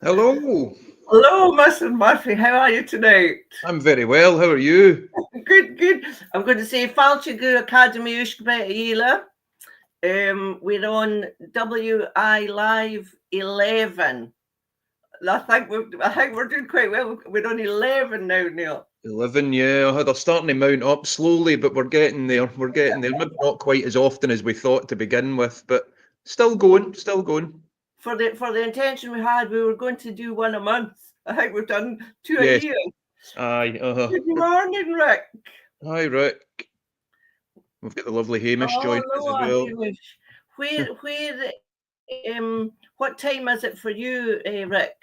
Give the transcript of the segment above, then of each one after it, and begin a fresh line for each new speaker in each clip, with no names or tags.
Hello.
Hello, Mr. Murphy. How are you tonight?
I'm very well. How are you?
Good, good. I'm going to say Falcha Gu Academy Ushkba. We're on WI Live 11. I think we're doing quite well. We're on 11 now, Neil.
11, yeah. They're starting to mount up slowly, but we're getting there. We're getting there. Maybe not quite as often as we thought to begin with, but still going, still going.
For the intention we had, we were going to do one a month. I think we've done two
Yes.
a year.
Aye.
Good morning, Rick.
Hi, Rick. We've got the lovely Hamish joining us as well.
Hamish. What time is it for you, Rick?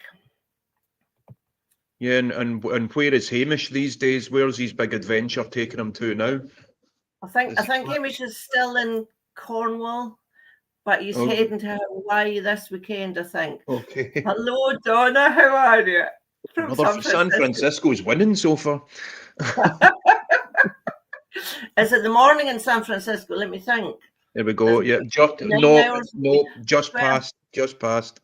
Yeah, and where is Hamish these days? Where's his big adventure taking him to now?
I think Hamish is still in Cornwall, but he's heading to Hawaii this weekend, I think.
Okay.
Hello, Donna. How are you?
From San Francisco's winning so far.
Is it the morning in San Francisco? Let me think.
There we go. Yeah, just passed.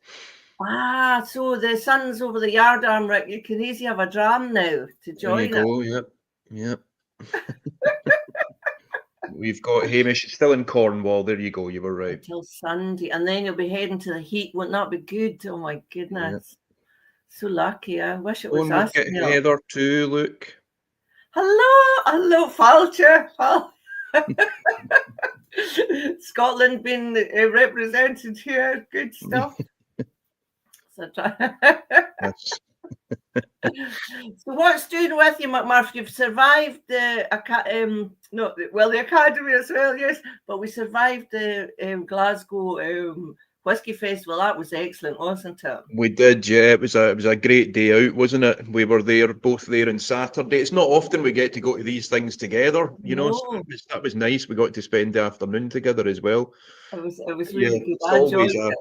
Ah, so the sun's over the yardarm, Rick. You can easily have a dram now to join
it. Yep. We've got Hamish still in Cornwall. There you go. You were right.
Until Sunday, and then you'll be heading to the heat. Wouldn't that be good? Oh my goodness. Yep. So lucky. I wish it was us.
Get Heather too, look.
Hello, Falcha. Scotland being represented here. Good stuff.
Yes.
So what's doing with you, McMurphy? You've survived the academy as well, yes, but we survived the Glasgow Whisky Festival. That was excellent, wasn't it?
We did, yeah. It was a great day out, wasn't it? We were both there on Saturday. It's not often we get to go to these things together, you know. So that was nice. We got to spend the afternoon together as well.
It was really good. I enjoyed it.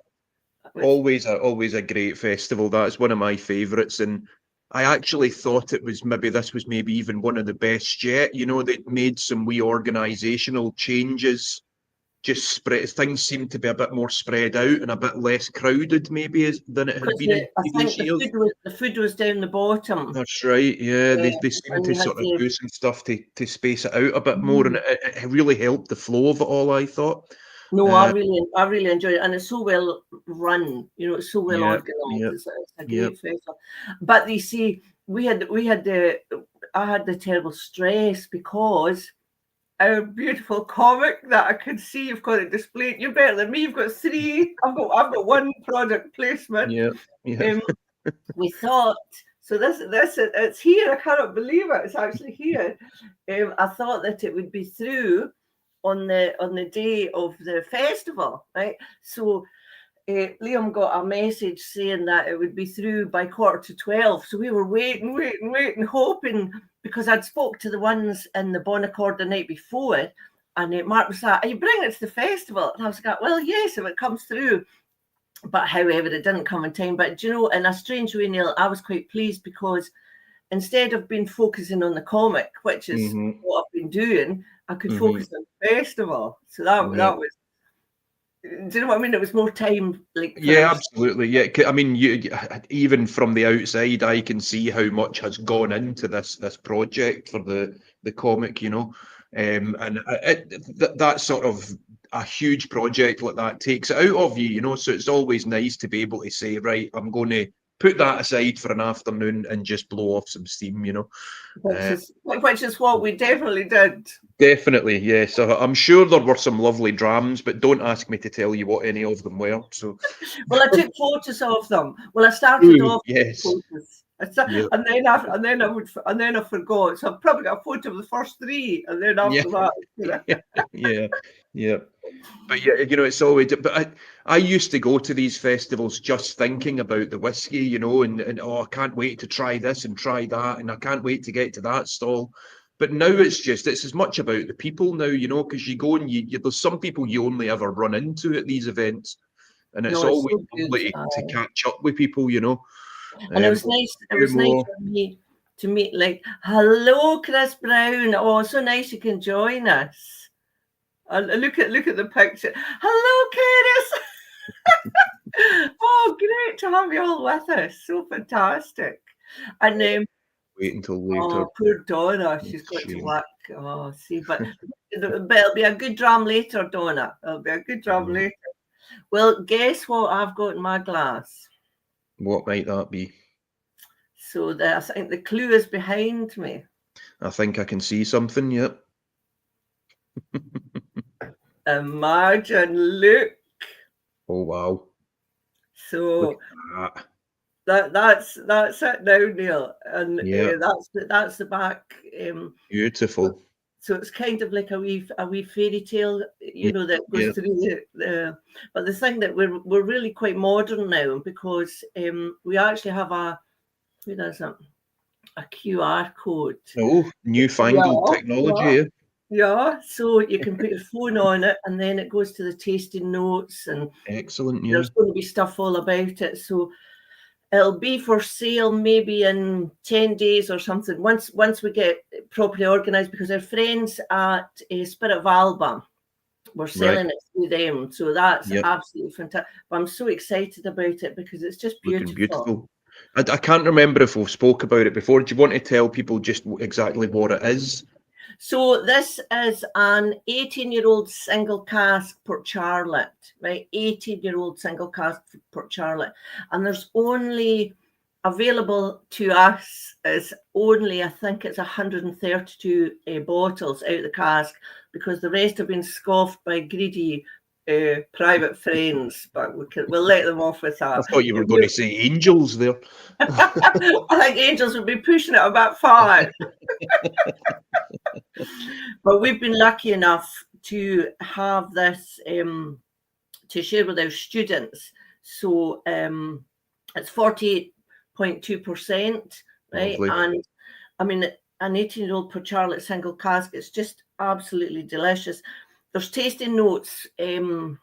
Always a great festival. That's one of my favourites, and I actually thought this was maybe even one of the best yet. You know, they made some wee organisational changes. Just things seem to be a bit more spread out and a bit less crowded, maybe, than it had been in previous years.
The food was down the bottom.
That's right. Yeah, they seem to sort of do some stuff to space it out a bit more, and it really helped the flow of it all, I thought.
No, I really enjoyed it, and it's so well run. You know, it's so well organized.
Yep,
it's a great festival. But you see, I had the terrible stress because our beautiful comic that I could see, you've got it displayed. You're better than me. You've got 3. I've got one product placement.
Yeah.
We thought. So this it's here. I cannot believe it. It's actually here. I thought that it would be through on the day of the festival, right? So Liam got a message saying that it would be through by 11:45. So we were waiting, hoping, because I'd spoke to the ones in the Bon Accord the night before, and Mark was like, "Are you bringing it to the festival?" And I was like, "Well, yes, if it comes through." But however, it didn't come in time. But you know, in a strange way, Neil, I was quite pleased because instead of focusing on the comic, which is what I've been doing, I could focus on the festival. So that was, do you know what I mean? It was more time.
Absolutely. Yeah. I mean, even from the outside, I can see how much has gone into this project for the comic, you know, and that sort of a huge project like that takes it out of you, you know. So it's always nice to be able to say, right, I'm going to put that aside for an afternoon and just blow off some steam, you know.
Which is what we definitely did.
Definitely, yes. So I'm sure there were some lovely drams, but don't ask me to tell you what any of them were. So,
well, I took photos of them. Well, I started off with photos, and then I forgot. So I've probably got a photo of the first 3, and then after that,
yeah. But yeah, you know, it's always. But I used to go to these festivals just thinking about the whiskey, you know, and I can't wait to try this and try that, and I can't wait to get to that stall. But now it's as much about the people now, you know, because you go and there's some people you only ever run into at these events, and it's always lovely to catch up with people, you know.
And it was nice. It was nice for me to meet. Like, hello, Chris Brown. Oh, so nice you can join us. Look at the picture. Hello, Curtis. Oh, great to have you all with us. So fantastic. And
Wait until later.
oh, poor Donna, she's got to
Shame.
work. Oh, see, but it'll be a good dram later, Donna. It'll be a good dram later. Well, guess what I've got in my glass?
What might that be?
So I think the clue is behind me.
I think I can see something, yep.
Imagine, look.
Oh, wow.
So
That.
that's it now, Neil. And
Yeah.
that's the back.
Beautiful.
So it's kind of like a wee fairy tale, you know, that goes through the. But the thing that we're really quite modern now, because we actually have a QR code.
Oh, newfangled technology.
Yeah, so you can put your phone on it, and then it goes to the tasting notes, and
Excellent. Yeah.
there's going to be stuff all about it. So it'll be for sale maybe in 10 days or something. Once we get properly organised, because our friends at Spirit of Alba were selling it through them, so that's absolutely fantastic. But I'm so excited about it because it's just beautiful.
Looking beautiful. I can't remember if we've spoke about it before. Do you want to tell people just exactly what it is?
So this is an 18-year-old single cask Port Charlotte, right? 18-year-old single cask Port Charlotte. And there's only available to us is only, I think it's 132 bottles out of the cask, because the rest have been scoffed by greedy private friends, but we'll let them off with that.
I thought you were going to say angels there.
I think angels would be pushing it about far. But we've been lucky enough to have this to share with our students. So it's 48.2%, right?
Lovely.
And I mean, an 18-year-old Port Charlotte single cask, it's just absolutely delicious. There's tasting notes, you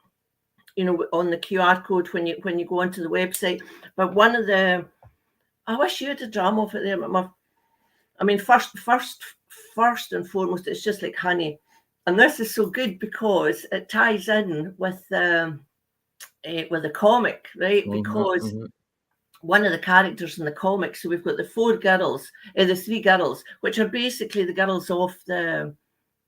know, on the QR code when you go onto the website. But one of the, I wish you had a dram of it there. I mean, first and foremost, it's just like honey, and this is so good because it ties in with the comic, right? Because one of the characters in the comic, so we've got the three girls, which are basically the girls off the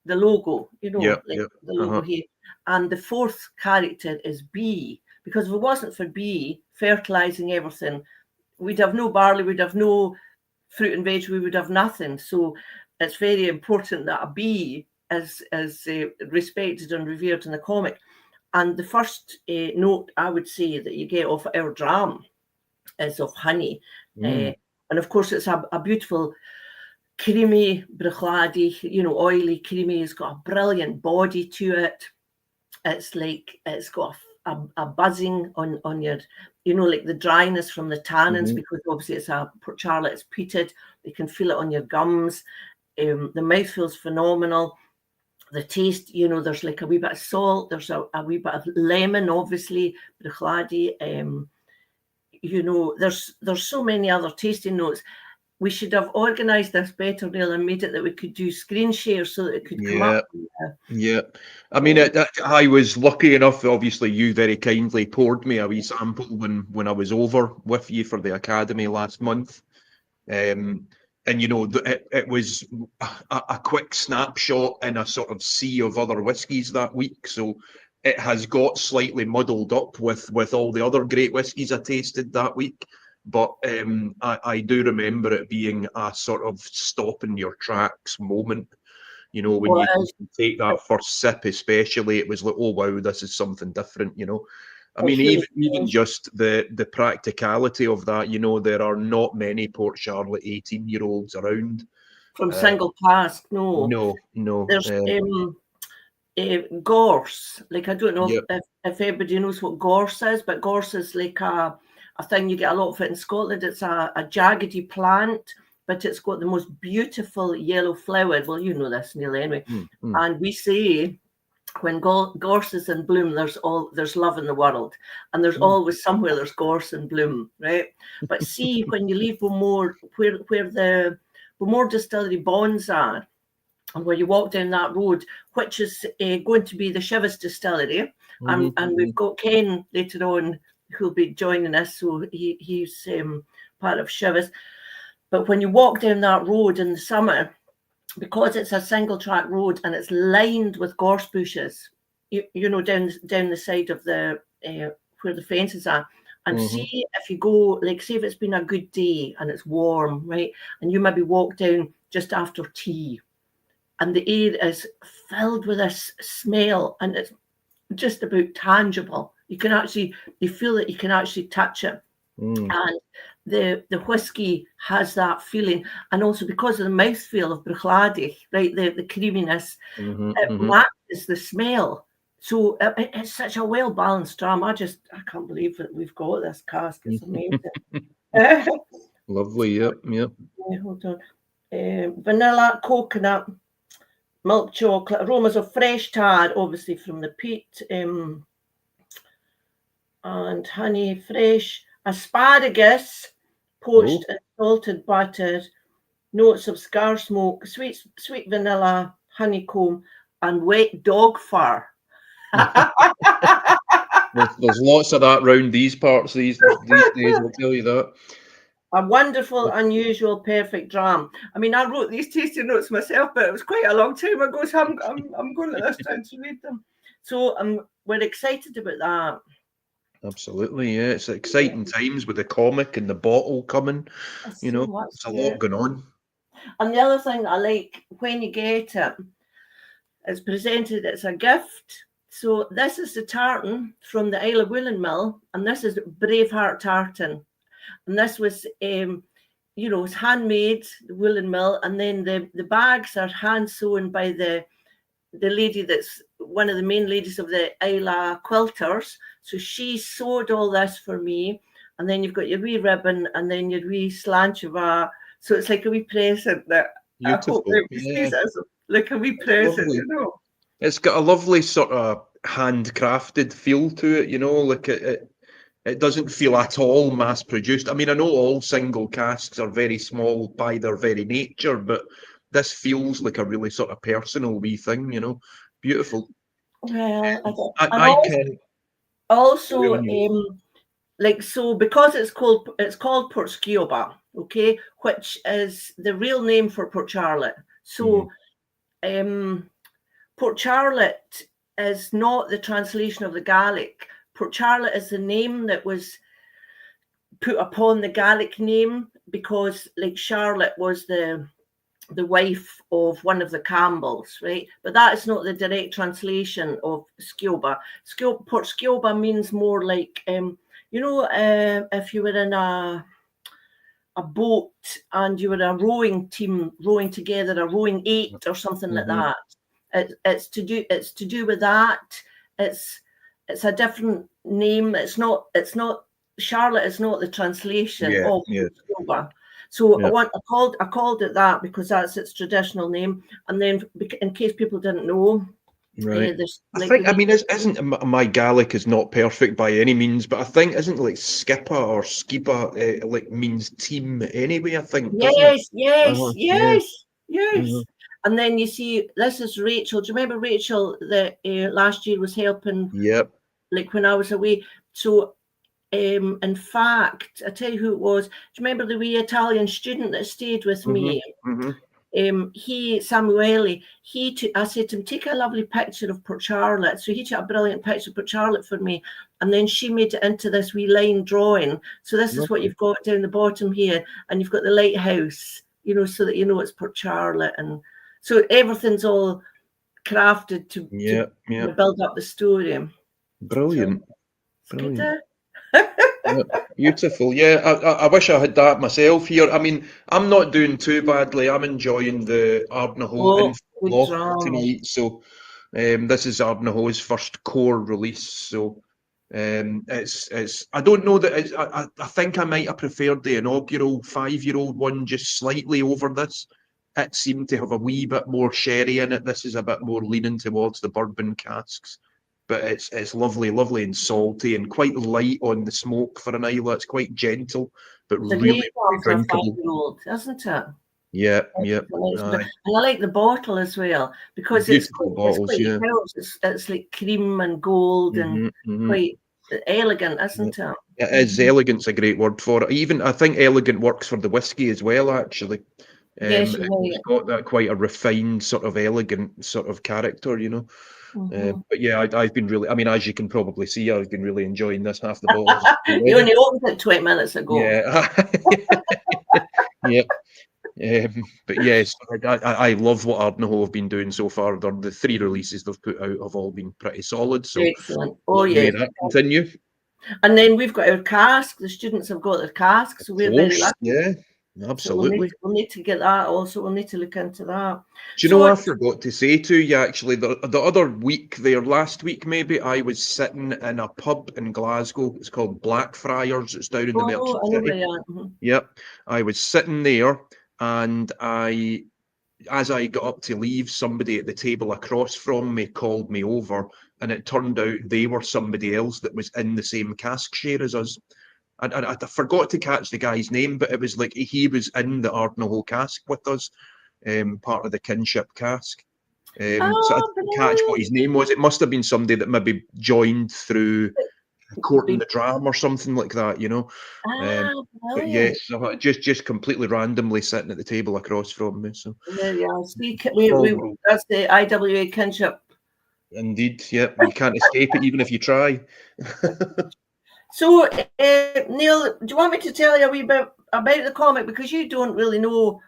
logo, you know, the logo here. And the fourth character is Bee, because if it wasn't for Bee fertilizing everything, we'd have no barley, we'd have no fruit and veg, we would have nothing. So it's very important that a bee is respected and revered in the comic. And the first note I would say that you get off our dram is of honey. And of course, it's a beautiful, creamy brichladi, you know, oily, creamy. It's got a brilliant body to it. It's like, it's got a buzzing on your, you know, like the dryness from the tannins, because obviously it's a Port Charlotte, it's peated. You can feel it on your gums. The mouthfeel's phenomenal. The taste, you know, there's like a wee bit of salt, there's a wee bit of lemon, obviously, brichladi. You know, there's so many other tasting notes. We should have organised this better, Neil, and made it that we could do screen shares so that it could come up.
Yeah. I mean, I was lucky enough, obviously, you very kindly poured me a wee sample when I was over with you for the Academy last month. And, you know, it was a quick snapshot in a sort of sea of other whiskies that week. So it has got slightly muddled up with all the other great whiskies I tasted that week. But I do remember it being a sort of stop in your tracks moment. You know, when you take that first sip, especially, it was like, oh, wow, this is something different, you know. I mean, even just the practicality of that, you know, there are not many Port Charlotte 18-year-olds around.
From single cask, no. There's gorse. Like, I don't know if everybody knows what gorse is, but gorse is like a thing you get a lot of it in Scotland. It's a jaggedy plant, but it's got the most beautiful yellow flower. Well, you know this, Neil, anyway. And we say when gorse is in bloom, there's love in the world, and there's always somewhere there's gorse in bloom, right? But see, when you leave Bowmore, where the Bowmore Distillery Bonds are, and where you walk down that road, which is going to be the Shivers Distillery, and we've got Ken later on who'll be joining us. So he's part of Shivers. But when you walk down that road in the summer, because it's a single track road and it's lined with gorse bushes, you know, down the side of the where the fences are. And see if you go, like, say if it's been a good day and it's warm, right? And you maybe walk down just after tea, and the air is filled with this smell, and it's just about tangible. You feel it, you can actually touch it. And the whiskey has that feeling. And also because of the mouthfeel of Bruichladdich, right, the creaminess, it matches the smell. So it's such a well-balanced dram. I can't believe that we've got this cask. It's amazing.
Lovely, yep.
Hold on. Vanilla, coconut, milk chocolate, aromas of fresh tar, obviously from the peat, and honey, fresh asparagus, poached and salted butter, notes of scar smoke, sweet vanilla, honeycomb, and wet dog fur.
There's lots of that round these parts these days, I'll tell you that.
A wonderful, unusual, perfect dram. I mean, I wrote these tasting notes myself, but it was quite a long time ago, so I'm going at this time to read them. So we're excited about that.
Absolutely, yeah. It's exciting times with the comic and the bottle coming. You know, there's a lot going on.
And the other thing that I like, when you get it, it's presented as a gift. So this is the tartan from the Islay Woolen Mill, and this is Braveheart tartan. And this was, you know, it's handmade, the woolen mill, and then the bags are hand sewn by the lady that's one of the main ladies of the Islay quilters. So she sewed all this for me, and then you've got your wee ribbon, and then your wee slanchava. So it's like a wee present that
beautiful.
I hope sees it as like a wee present, you know.
It's got a lovely sort of handcrafted feel to it, you know, like it doesn't feel at all mass produced. I mean, I know all single casks are very small by their very nature, but this feels like a really sort of personal wee thing, you know. Beautiful.
Well,
I can
also like, so because it's called Port Sciobba, okay, which is the real name for Port Charlotte. So Port Charlotte is not the translation of the Gaelic. Port Charlotte is the name that was put upon the Gaelic name because, like, Charlotte was the wife of one of the Campbells, right? But that is not the direct translation of Sciobba. Port Sciobba means more like, you know, if you were in a boat and you were a rowing team rowing together, a rowing 8 or something like that. It's to do with that. It's a different name. It's not Charlotte is not the translation of Sciobba. So I called it that because that's its traditional name. And then in case people didn't know,
right. I mean, isn't my Gaelic is not perfect by any means, but I think isn't like Skippa or Skipa like means team anyway. I think.
Yes. And then you see, this is Rachel. Do you remember Rachel that last year was helping?
Yep.
Like when I was away. So, in fact, I tell you who it was. Do you remember the wee Italian student that stayed with me? Samuele, I said to him, take a lovely picture of Port Charlotte. So he took a brilliant picture of Port Charlotte for me. And then she made it into this wee line drawing. So this is what you've got down the bottom here. And you've got the lighthouse, you know, so that you know it's Port Charlotte. And so everything's all crafted to build up the story.
Brilliant. Beautiful. Yeah, I wish I had that myself here. I mean, I'm not doing too badly. I'm enjoying the Eòrna tonight. So this is Eòrna's first core release. So it's I don't know that I think I might have preferred the inaugural 5-year-old one just slightly over this. It seemed to have a wee bit more sherry in it. This is a bit more leaning towards the bourbon casks. But it's lovely and salty and quite light on the smoke for an Islay. It's quite gentle, but really drinkable.
5-year-old, isn't it?
Yeah.
And I like the bottle as well because it's like cream and gold and quite elegant, isn't it?
It is. Elegant's a great word for it. Even I think elegant works for the whiskey as well, actually.
Yes,
It's got that quite a refined, sort of elegant sort of character, you know. But yeah, I've been really, I mean, as you can probably see, I've been really enjoying this. Half the bottle.
You only opened it 20 minutes ago.
Yeah. Yeah. But yes, I love what Ardnaho have been doing so far. The 3 releases they've put out have all been pretty solid. So
excellent. Oh yeah,
may that continue.
And then we've got our cask. The students have got their cask, so we're very lucky.
Yeah, absolutely.
So we'll need to get that also. We'll need to look into that.
Do you know, I forgot to say to you, actually, the other week there, last week maybe, I was sitting in a pub in Glasgow. It's called Blackfriars. It's down in the Merchant City. Yep. I was sitting there, and as I got up to leave, somebody at the table across from me called me over, and it turned out they were somebody else that was in the same cask share as us. And I forgot to catch the guy's name, but it was like he was in the Ardnaho cask with us, part of the kinship cask. So I didn't catch what his name was. It must have been somebody that maybe joined through Courting the Dram or something like that, you know. But yes, just completely randomly sitting at the table across from me. So
that's the IWA kinship.
Indeed, yeah. You can't escape it even if you try.
So, Neil, do you want me to tell you a wee bit about the comic, because you don't really know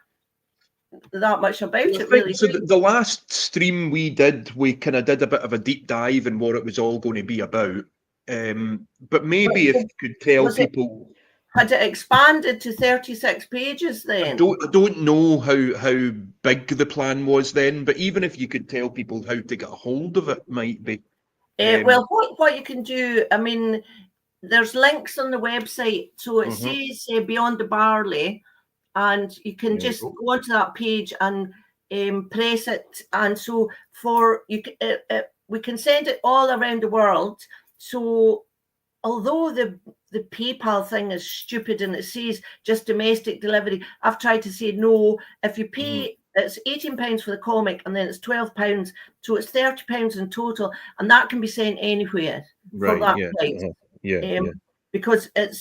that much about it, really?
So the last stream we did, we kind of did a bit of a deep dive in what it was all going to be about. But maybe if you could tell people,
had it expanded to 36 pages then?
I don't know how big the plan was then, but even if you could tell people how to get a hold of it, might be.
Well, what you can do, I mean, there's links on the website. So it says Beyond the Barley, and you can just go onto that page and press it. And so we can send it all around the world. So although the PayPal thing is stupid and it says just domestic delivery, I've tried to say no. If you pay, it's £18 for the comic, and then it's £12, so it's £30 in total, and that can be sent anywhere for that price. Because it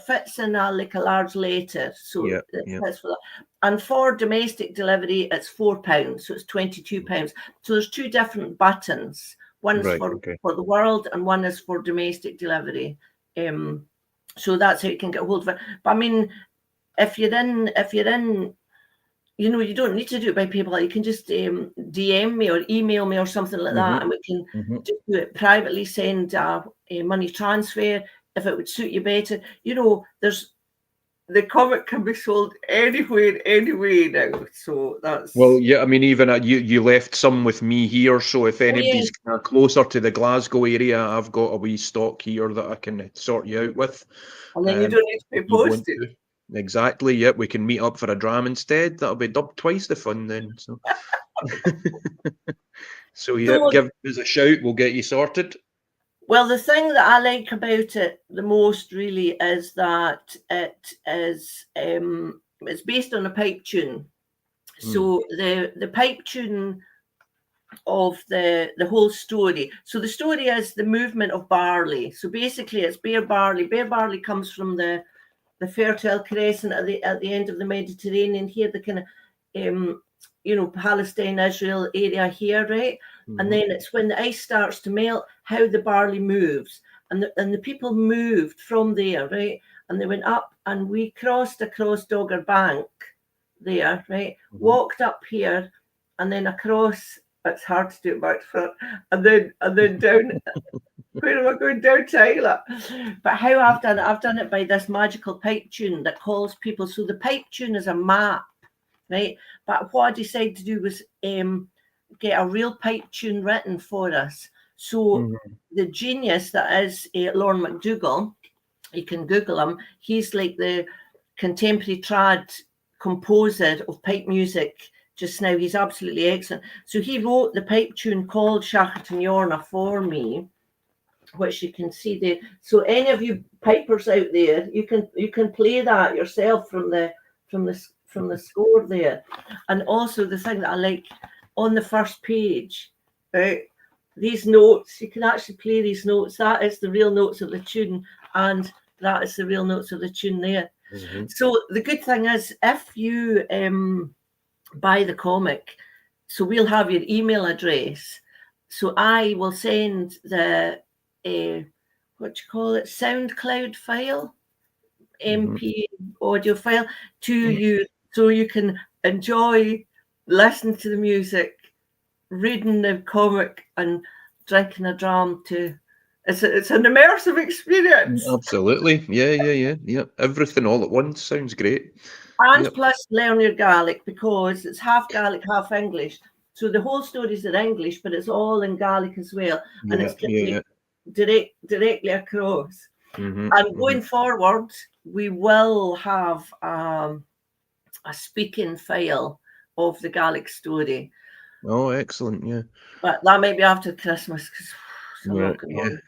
fits in a large letter, so it fits for that. And for domestic delivery, it's £4, so it's £22. So there's 2 different buttons. One is for the world, and one is for domestic delivery. So that's how you can get hold of it. But I mean, if you're in, you know, you don't need to do it by PayPal. You can just DM me or email me or something like that, and we can just do it privately. Send a money transfer if it would suit you better. You know, the comic can be sold anywhere, anyway now. So that's
I mean, even you left some with me here. So if anybody's closer to the Glasgow area, I've got a wee stock here that I can sort you out with.
And then you don't need to be posted.
Exactly. Yep. We can meet up for a dram instead. That'll be twice the fun then. So, give us a shout. We'll get you sorted.
Well, the thing that I like about it the most really is that it is it's based on a pipe tune. So the pipe tune of the whole story. So the story is the movement of barley. So basically, it's bare barley. Bare barley comes from the Fertile Crescent at the end of the Mediterranean here, the kind of Palestine, Israel area here, right? And then it's when the ice starts to melt, how the barley moves, and the people moved from there, right? And they went up, and we crossed across Dogger Bank there, right? Walked up here, and then across. It's hard to do it back to front, and then down. Where am I going? Down to Islay. But how I've done it by this magical pipe tune that calls people. So the pipe tune is a map, right? But what I decided to do was get a real pipe tune written for us. So the genius that is Lorne McDougall, you can Google him. He's like the contemporary trad composer of pipe music just now. He's absolutely excellent. So he wrote the pipe tune called Seachad and Eòrna for me, which you can see there. So any of you pipers out there, you can play that yourself from the score there. And also the thing that I like on the first page, right? these notes, you can actually play these notes. That is the real notes of the tune, and that is the real notes of the tune there.
Mm-hmm.
So the good thing is, if you buy the comic, so we'll have your email address. So I will send the SoundCloud file, MP audio file to you, so you can enjoy listening to the music, reading the comic, and drinking a dram too. It's an immersive experience.
Absolutely. Yeah. Everything all at once sounds great.
And plus learn your Gaelic, because it's half Gaelic, half English. So the whole story is in English, but it's all in Gaelic as well. And it's directly across. And going forward, we will have a speaking file of the Gaelic story.
Oh, excellent, yeah.
But that might be after Christmas, because it's a lot going on.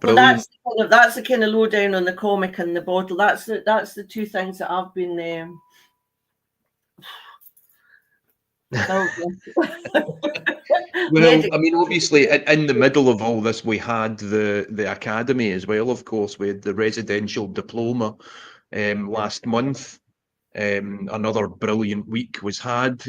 So that's the kind of lowdown on the comic and the bottle. That's the two things that I've been
well, I mean, obviously, in the middle of all this, we had the academy as well. Of course, we had the residential diploma last month. Another brilliant week was had.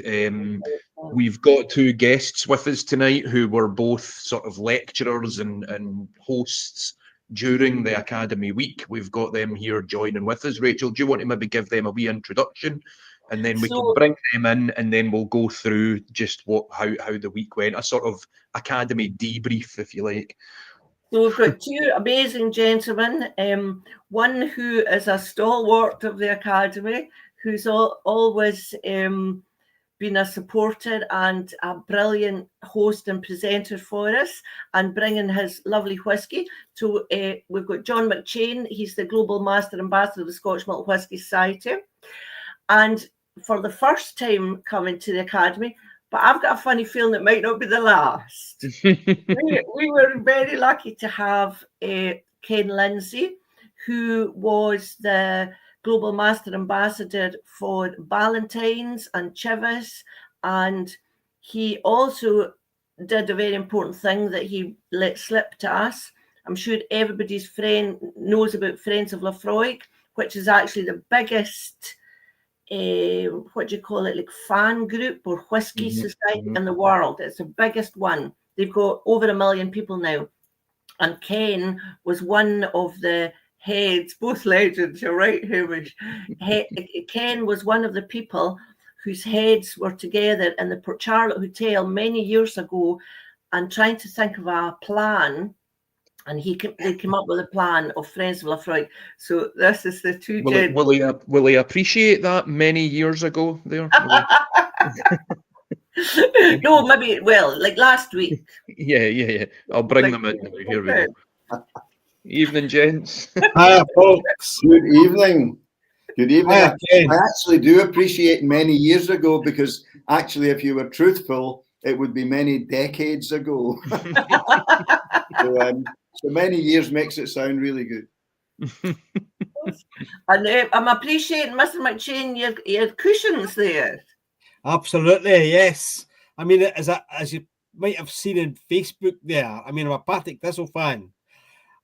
We've got two guests with us tonight who were both sort of lecturers and hosts during the academy week. We've got them here joining with us. Rachel, do you want to maybe give them a wee introduction, and then we can bring them in, and then we'll go through just how the week went, a sort of academy debrief, if you like.
So we've got two amazing gentlemen, one who is a stalwart of the academy, who's always been a supporter and a brilliant host and presenter for us, and bringing his lovely whiskey. So we've got John McCheyne. He's the Global Master Ambassador of the Scotch Malt Whisky Society. And for the first time coming to the academy, but I've got a funny feeling it might not be the last. we were very lucky to have Ken Lindsay, who was the Global Master Ambassador for Ballantynes and Chivas, and he also did a very important thing that he let slip to us. I'm sure everybody's friend knows about Friends of Lafroig, which is actually the biggest like fan group or whiskey society in the world. It's the biggest one. They've got over 1 million people now, and Ken was one of the heads, both legends, you're right, Hamish. Ken was one of the people whose heads were together in the Port Charlotte Hotel many years ago and trying to think of a plan, and they came up with a plan of Friends of Lafroig. So this is the two gents.
Will he appreciate that many years ago there?
No, maybe, like last week.
Yeah. I'll bring them in. Here we go. Evening, gents.
Hi, folks. Good evening. Good evening. I actually do appreciate many years ago, because actually, if you were truthful, it would be many decades ago. So many years makes it sound really good.
And I'm appreciating, Mr. McCheyne, your cushions there.
Absolutely, yes. I mean, as you might have seen in Facebook there, I mean, I'm a Partick Thistle fan.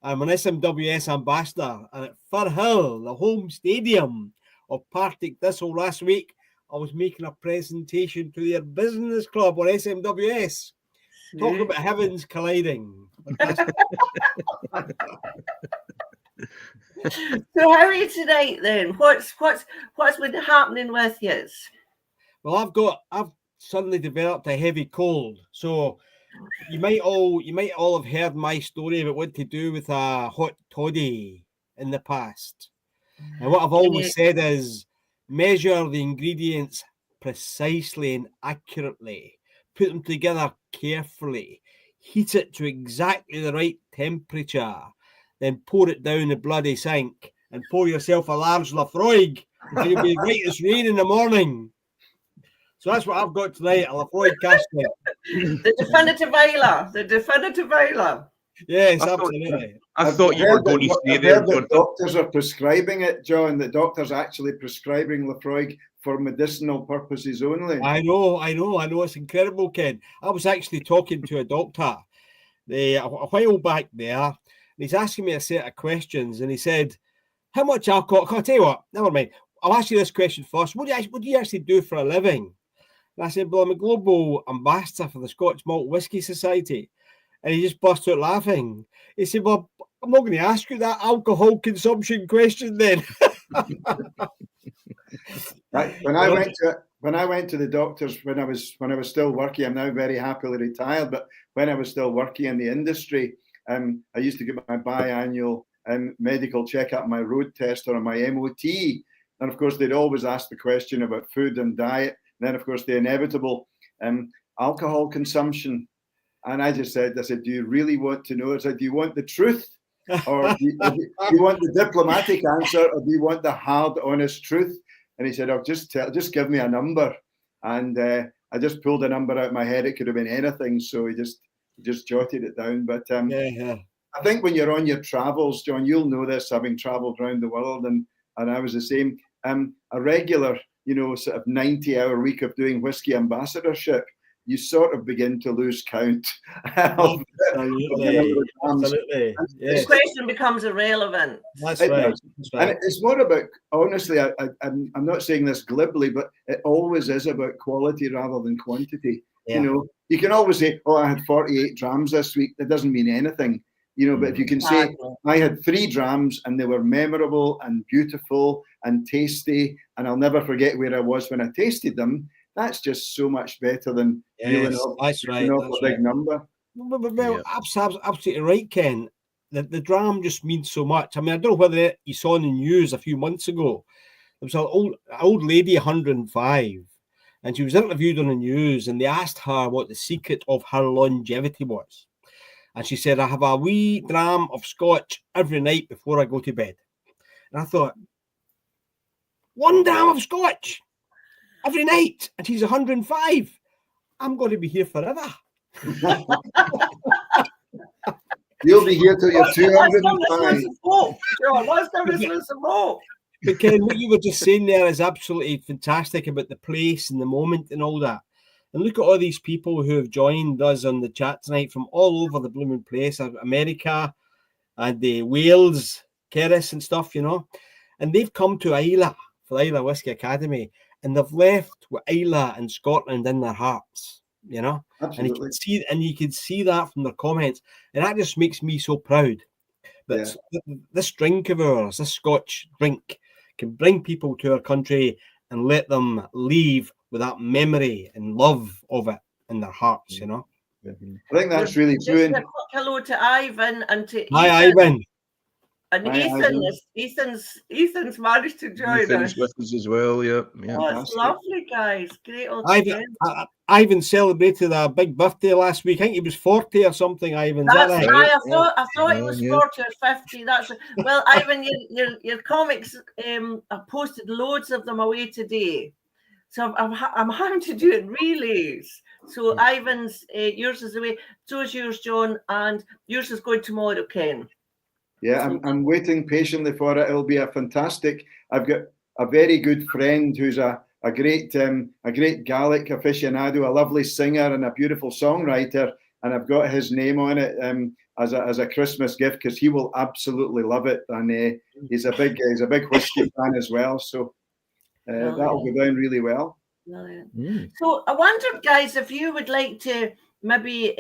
I'm an SMWS ambassador, and at Firhill, the home stadium of Partick Thistle last week, I was making a presentation to their business club on SMWS, talking about heavens colliding.
So how are you tonight then? What's been happening with you?
Well, I've suddenly developed a heavy cold, so you might all have heard my story about what to do with a hot toddy in the past. And what I've always said is measure the ingredients precisely and accurately, put them together carefully, heat it to exactly the right temperature, then pour it down the bloody sink and pour yourself a large Lafroig, and you'll be right as rain in the morning. So that's what I've got tonight, a Lafroig cask.
The definitive Islay.
Yes, absolutely.
I thought you were going to say there.
That doctors are prescribing it, John, that doctors actually prescribing Lafroig for medicinal purposes only.
I know. It's incredible, Ken. I was actually talking to a doctor a while back there, and he's asking me a set of questions, and he said, how much alcohol? I'll tell you what, never mind. I'll ask you this question first. What do you actually do for a living? And I said, well, I'm a global ambassador for the Scotch Malt Whisky Society. And he just burst out laughing. He said, well, I'm not going to ask you that alcohol consumption question then.
Right. When I went to the doctors when I was still working, I'm now very happily retired, but when I was still working in the industry, I used to get my biannual medical checkup, my road test or my MOT. And of course, they'd always ask the question about food and diet. And then, of course, the inevitable alcohol consumption. And I said, do you really want to know? I said, do you want the truth? Or do you want the diplomatic answer, or do you want the hard, honest truth? And he said, just give me a number. And I just pulled a number out of my head. It could have been anything. So he just jotted it down. But I think when you're on your travels, John, you'll know this, having traveled around the world, and I was the same. A regular, sort of 90-hour week of doing whiskey ambassadorship, you sort of begin to lose count.
Absolutely.
The question becomes irrelevant.
That's right.
And it's more about, honestly, I'm not saying this glibly, but it always is about quality rather than quantity.
Yeah.
You can always say, I had 48 drams this week. That doesn't mean anything. But if you can say, I had 3 drams and they were memorable and beautiful and tasty, and I'll never forget where I was when I tasted them, that's just so much better than reeling off a big number.
Well, absolutely right, Ken. The dram just means so much. I mean, I don't know whether you saw in the news a few months ago, there was an old lady, 105, and she was interviewed on the news, and they asked her what the secret of her longevity was. And she said, I have a wee dram of scotch every night before I go to bed. And I thought, 1 dram of scotch every night? And she's 105. I'm going to be here forever.
You'll be here till you're 205.
Let's give this some hope.
But Ken, what you were just saying there is absolutely fantastic about the place and the moment and all that. And look at all these people who have joined us on the chat tonight from all over the blooming place, America and the Wales, Keris and stuff, and they've come to Islay for the Islay Whisky Academy, and they've left with Islay and Scotland in their hearts,
Absolutely.
And you can see that from their comments, and that just makes me so proud that this drink of ours, this Scotch drink, can bring people to our country and let them leave with that memory and love of it in their hearts,
I think that's really true.
A quick hello to Ivan and to Ethan.
Hi, Ivan.
And Ethan's managed to join
Ethan's
us.
with us as well, yeah.
Oh, it's lovely, guys. Great old
Ivan celebrated a big birthday last week. I think he was 40 or something, Ivan.
That's right. I thought he was 40 or 50. Well, Ivan, your comics, I've posted loads of them away today. So I'm having to do it relays. So Ivan's, yours is away. So is yours, John, and yours is going tomorrow, Ken.
Yeah, I'm waiting patiently for it. It'll be a fantastic. I've got a very good friend who's a great Gaelic aficionado, a lovely singer and a beautiful songwriter, and I've got his name on it as a Christmas gift because he will absolutely love it, and he's a big whiskey fan as well. So. That'll go down really well. So I wondered, guys, if you would like to maybe,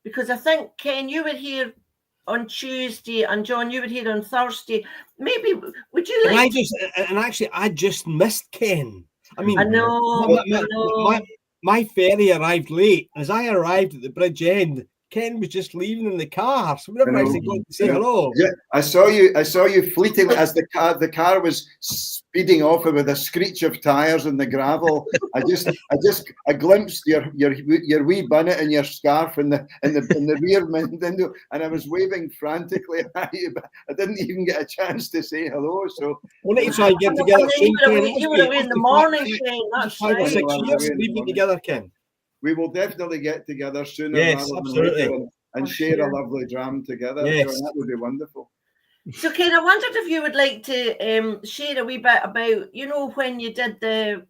because I think, Ken, you were here on Tuesday and John, you were here on Thursday. Maybe, would you like
I just missed Ken. I mean,
I know.
My ferry arrived late. As I arrived at the bridge end, Ken was just leaving in the car, so we never actually got to say hello. Yeah, I saw you fleeting as the car was speeding off with a screech of tires in the gravel. I glimpsed your wee bonnet and your scarf in the rear window, and I was waving frantically at you, but I didn't even get a chance to say hello. So we'll need to try and get together soon.
You were away in the morning, Ken. That's
5 or 6 years we've been together, Ken.
We will definitely get together sooner.
Yes, absolutely.
And share a lovely dram together.
Yes.
So that would be wonderful.
So, Ken, I wondered if you would like to share a wee bit about, you know, when you did the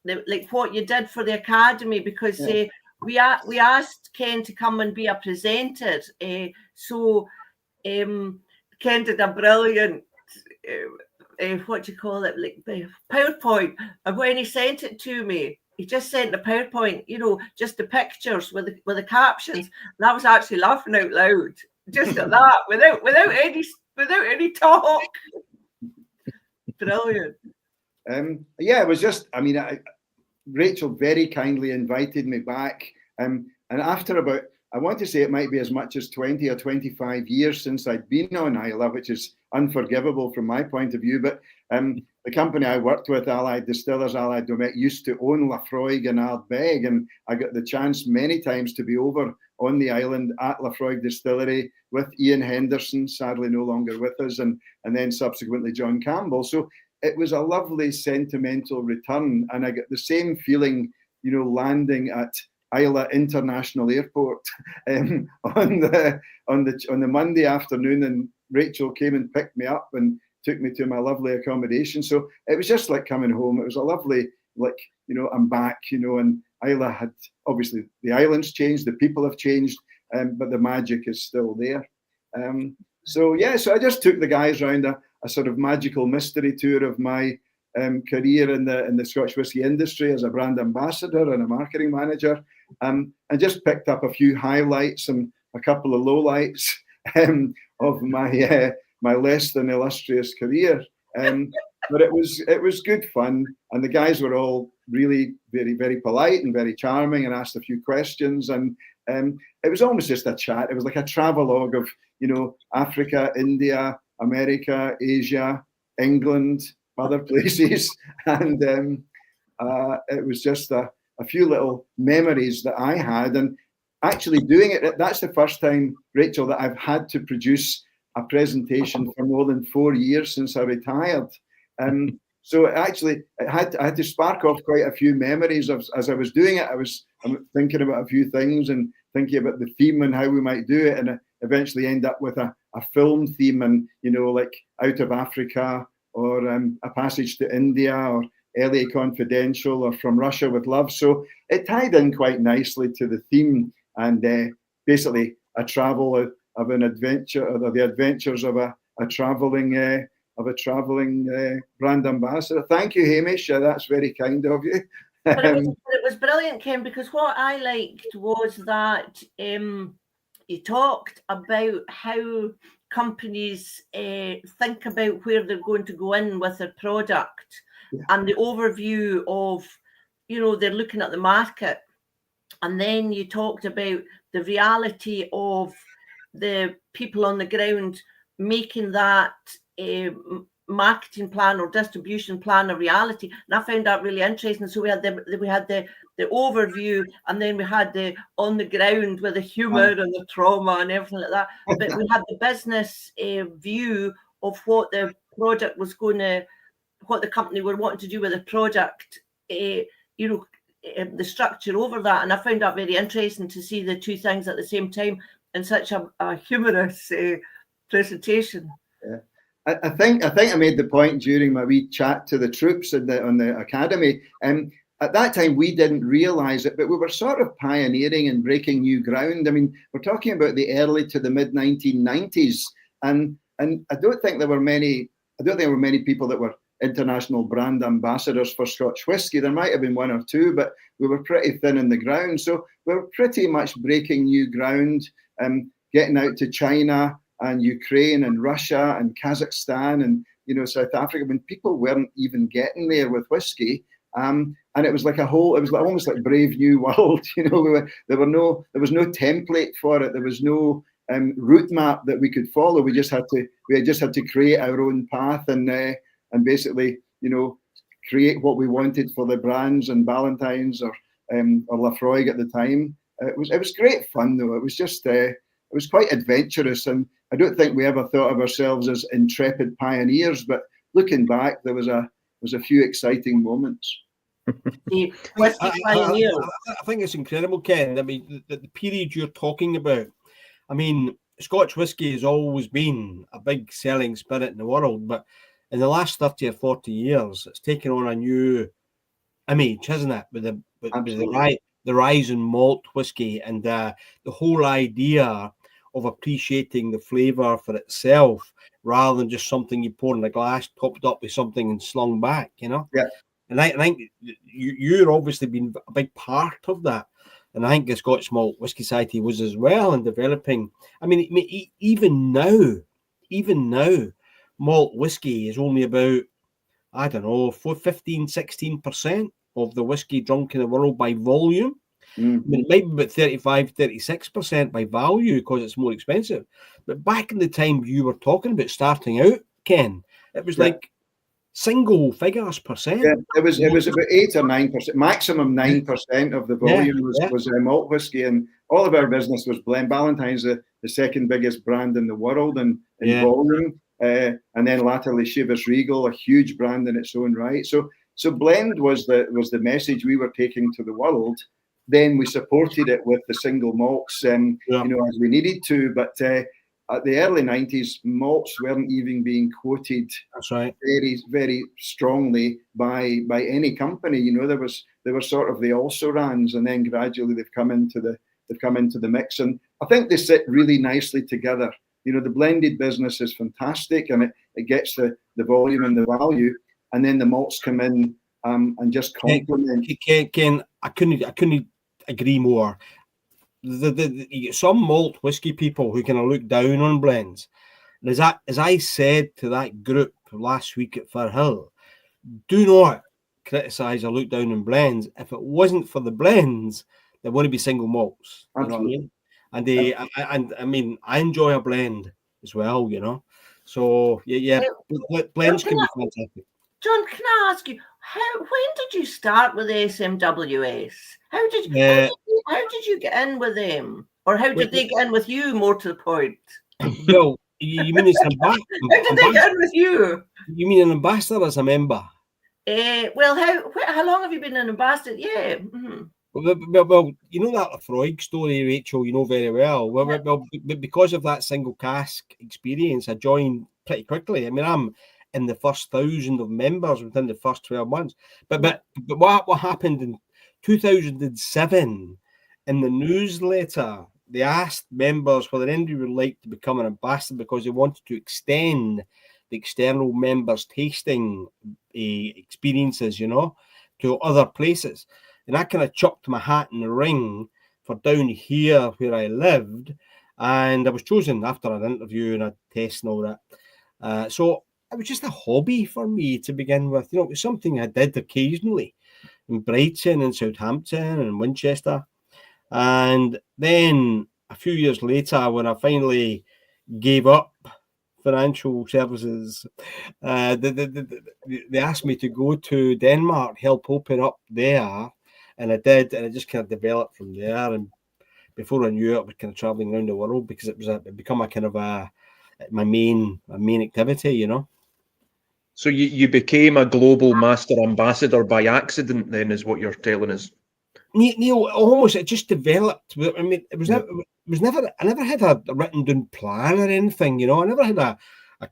like what you did for the academy, because we asked Ken to come and be a presenter. So Ken did a brilliant what do you call it, like the PowerPoint, and when he sent it to me, he just sent the PowerPoint, you know, just the pictures with the captions, and I was actually laughing out loud just at that without any talk. Brilliant.
Yeah, it was just, I mean, Rachel very kindly invited me back, and after about, I want to say it might be as much as 20 or 25 years since I'd been on Islay, which is unforgivable from my point of view. But the company I worked with, Allied Distillers, Allied Domet, used to own Laphroaig and Ardbeg, and I got the chance many times to be over on the island at Laphroaig Distillery with Ian Henderson, sadly no longer with us, and then subsequently John Campbell. So it was a lovely sentimental return, and I got the same feeling, you know, landing at Islay International Airport on the Monday afternoon, and Rachel came and picked me up and took me to my lovely accommodation. So it was just like coming home. It was a lovely, like, you know, I'm back, you know, and Islay had, obviously the island's changed, the people have changed, but the magic is still there. So I just took the guys around a sort of magical mystery tour of my career in the Scotch whisky industry as a brand ambassador and a marketing manager, and just picked up a few highlights and a couple of lowlights of my less than illustrious career. But it was good fun, and the guys were all really very, very polite and very charming, and asked a few questions, and it was almost just a chat. It was like a travelogue of, you know, Africa, India, America, Asia, England, other places, and it was just a few little memories that I had. And actually doing it, that's the first time, Rachel, that I've had to produce a presentation for more than 4 years since I retired. So I had to spark off quite a few memories as I was doing it. I'm thinking about a few things and thinking about the theme and how we might do it, and eventually end up with a film theme, and, you know, like Out of Africa, or A Passage to India, or LA Confidential, or From Russia with Love. So it tied in quite nicely to the theme, and basically a travel of an adventure, or the adventures of a traveling brand ambassador. Thank you, Hamish. That's very kind of you.
But it was brilliant, Ken, because what I liked was that you talked about how companies think about where they're going to go in with their product, and the overview of, you know, they're looking at the market. And then you talked about the reality of the people on the ground making that marketing plan or distribution plan a reality, and I found that really interesting. So we had the overview, and then we had the on the ground with the humor and the trauma and everything like that. But we had the business view of what the product was going to, what the company were wanting to do with the product. You know, the structure over that, and I found that very interesting to see the two things at the same time in such a humorous presentation.
Yeah. I think I made the point during my wee chat to the troops on the academy. At that time, we didn't realise it, but we were sort of pioneering and breaking new ground. I mean, we're talking about the early to the mid 1990s, and I don't think there were many people that were international brand ambassadors for Scotch whisky. There might have been one or two, but we were pretty thin in the ground. So we were pretty much breaking new ground, getting out to China and Ukraine and Russia and Kazakhstan and, you know, South Africa, when people weren't even getting there with whiskey. And it was like almost like Brave New World. You know, there was no template for it. There was no route map that we could follow. We just had to create our own path and basically, you know, create what we wanted for the brands and Ballantyne's or Laphroaig at the time. It was great fun though. It was just it was quite adventurous, and I don't think we ever thought of ourselves as intrepid pioneers. But looking back, there was a few exciting moments.
I think it's incredible, Ken. I mean, the period you're talking about. I mean, Scotch whisky has always been a big selling spirit in the world, but in the last 30 or 40 years, it's taken on a new image, hasn't it? With the rise in malt whisky and the whole idea of appreciating the flavour for itself rather than just something you pour in a glass, topped up with something and slung back, you know?
Yeah.
And I think you're obviously been a big part of that. And I think the Scotch Malt Whisky Society was as well in developing. I mean, even now, malt whisky is only about, I don't know, 15, 16% of the whisky drunk in the world by volume. I mean, it might be about 35, 36% by value because it's more expensive. But back in the time you were talking about starting out, Ken, it was like single figures percent.
Yeah, it was about 8 or 9%, maximum 9% of the volume was malt whisky, and all of our business was blend. Ballantine's the second biggest brand in the world in volume, and then latterly Chivas Regal, a huge brand in its own right. So blend was the message we were taking to the world. Then we supported it with the single malts, you know, as we needed to. But at the early 90s, malts weren't even being quoted.
That's right.
Very, very strongly by any company. You know, there were sort of the also-rans, and then gradually they've come into the mix. And I think they sit really nicely together. You know, the blended business is fantastic, and it gets the volume and the value, and then the malts come in and just complement.
Ken, I couldn't agree more. You get some malt whisky people who kind of look down on blends. And as I said to that group last week at Firhill, do not criticise or look down on blends. If it wasn't for the blends, there wouldn't be single malts. You know what I mean? And I mean, I enjoy a blend as well, you know. So blends can be fantastic.
John, can I ask you, when did you start with SMWS? How did you get in with them, or how did they get in with you? More to the point.
Well, you mean it's
how did they get in with you?
You mean an ambassador as a member?
Well, how long have you been an ambassador? Yeah. Mm-hmm.
Well, you know that Freud story, Rachel. You know very well. Well, because of that single cask experience, I joined pretty quickly. I mean, I'm in the first 1,000 of members within the first 12 months. But what happened in 2007 in the newsletter, they asked members whether anybody would like to become an ambassador because they wanted to extend the external members' tasting experiences, you know, to other places. And I kind of chucked my hat in the ring for down here where I lived. And I was chosen after an interview and a test and all that. So it was just a hobby for me to begin with. You know, it was something I did occasionally in Brighton and Southampton and Winchester. And then a few years later, when I finally gave up financial services, they asked me to go to Denmark, help open up there. And I did, and it just kind of developed from there. And before I knew it, I was kind of traveling around the world because it become a kind of my main activity, you know.
So you became a global master ambassador by accident, then, is what you're telling us?
Neil, almost it just developed. I mean, it was never. I never had a written down plan or anything, you know. I never had a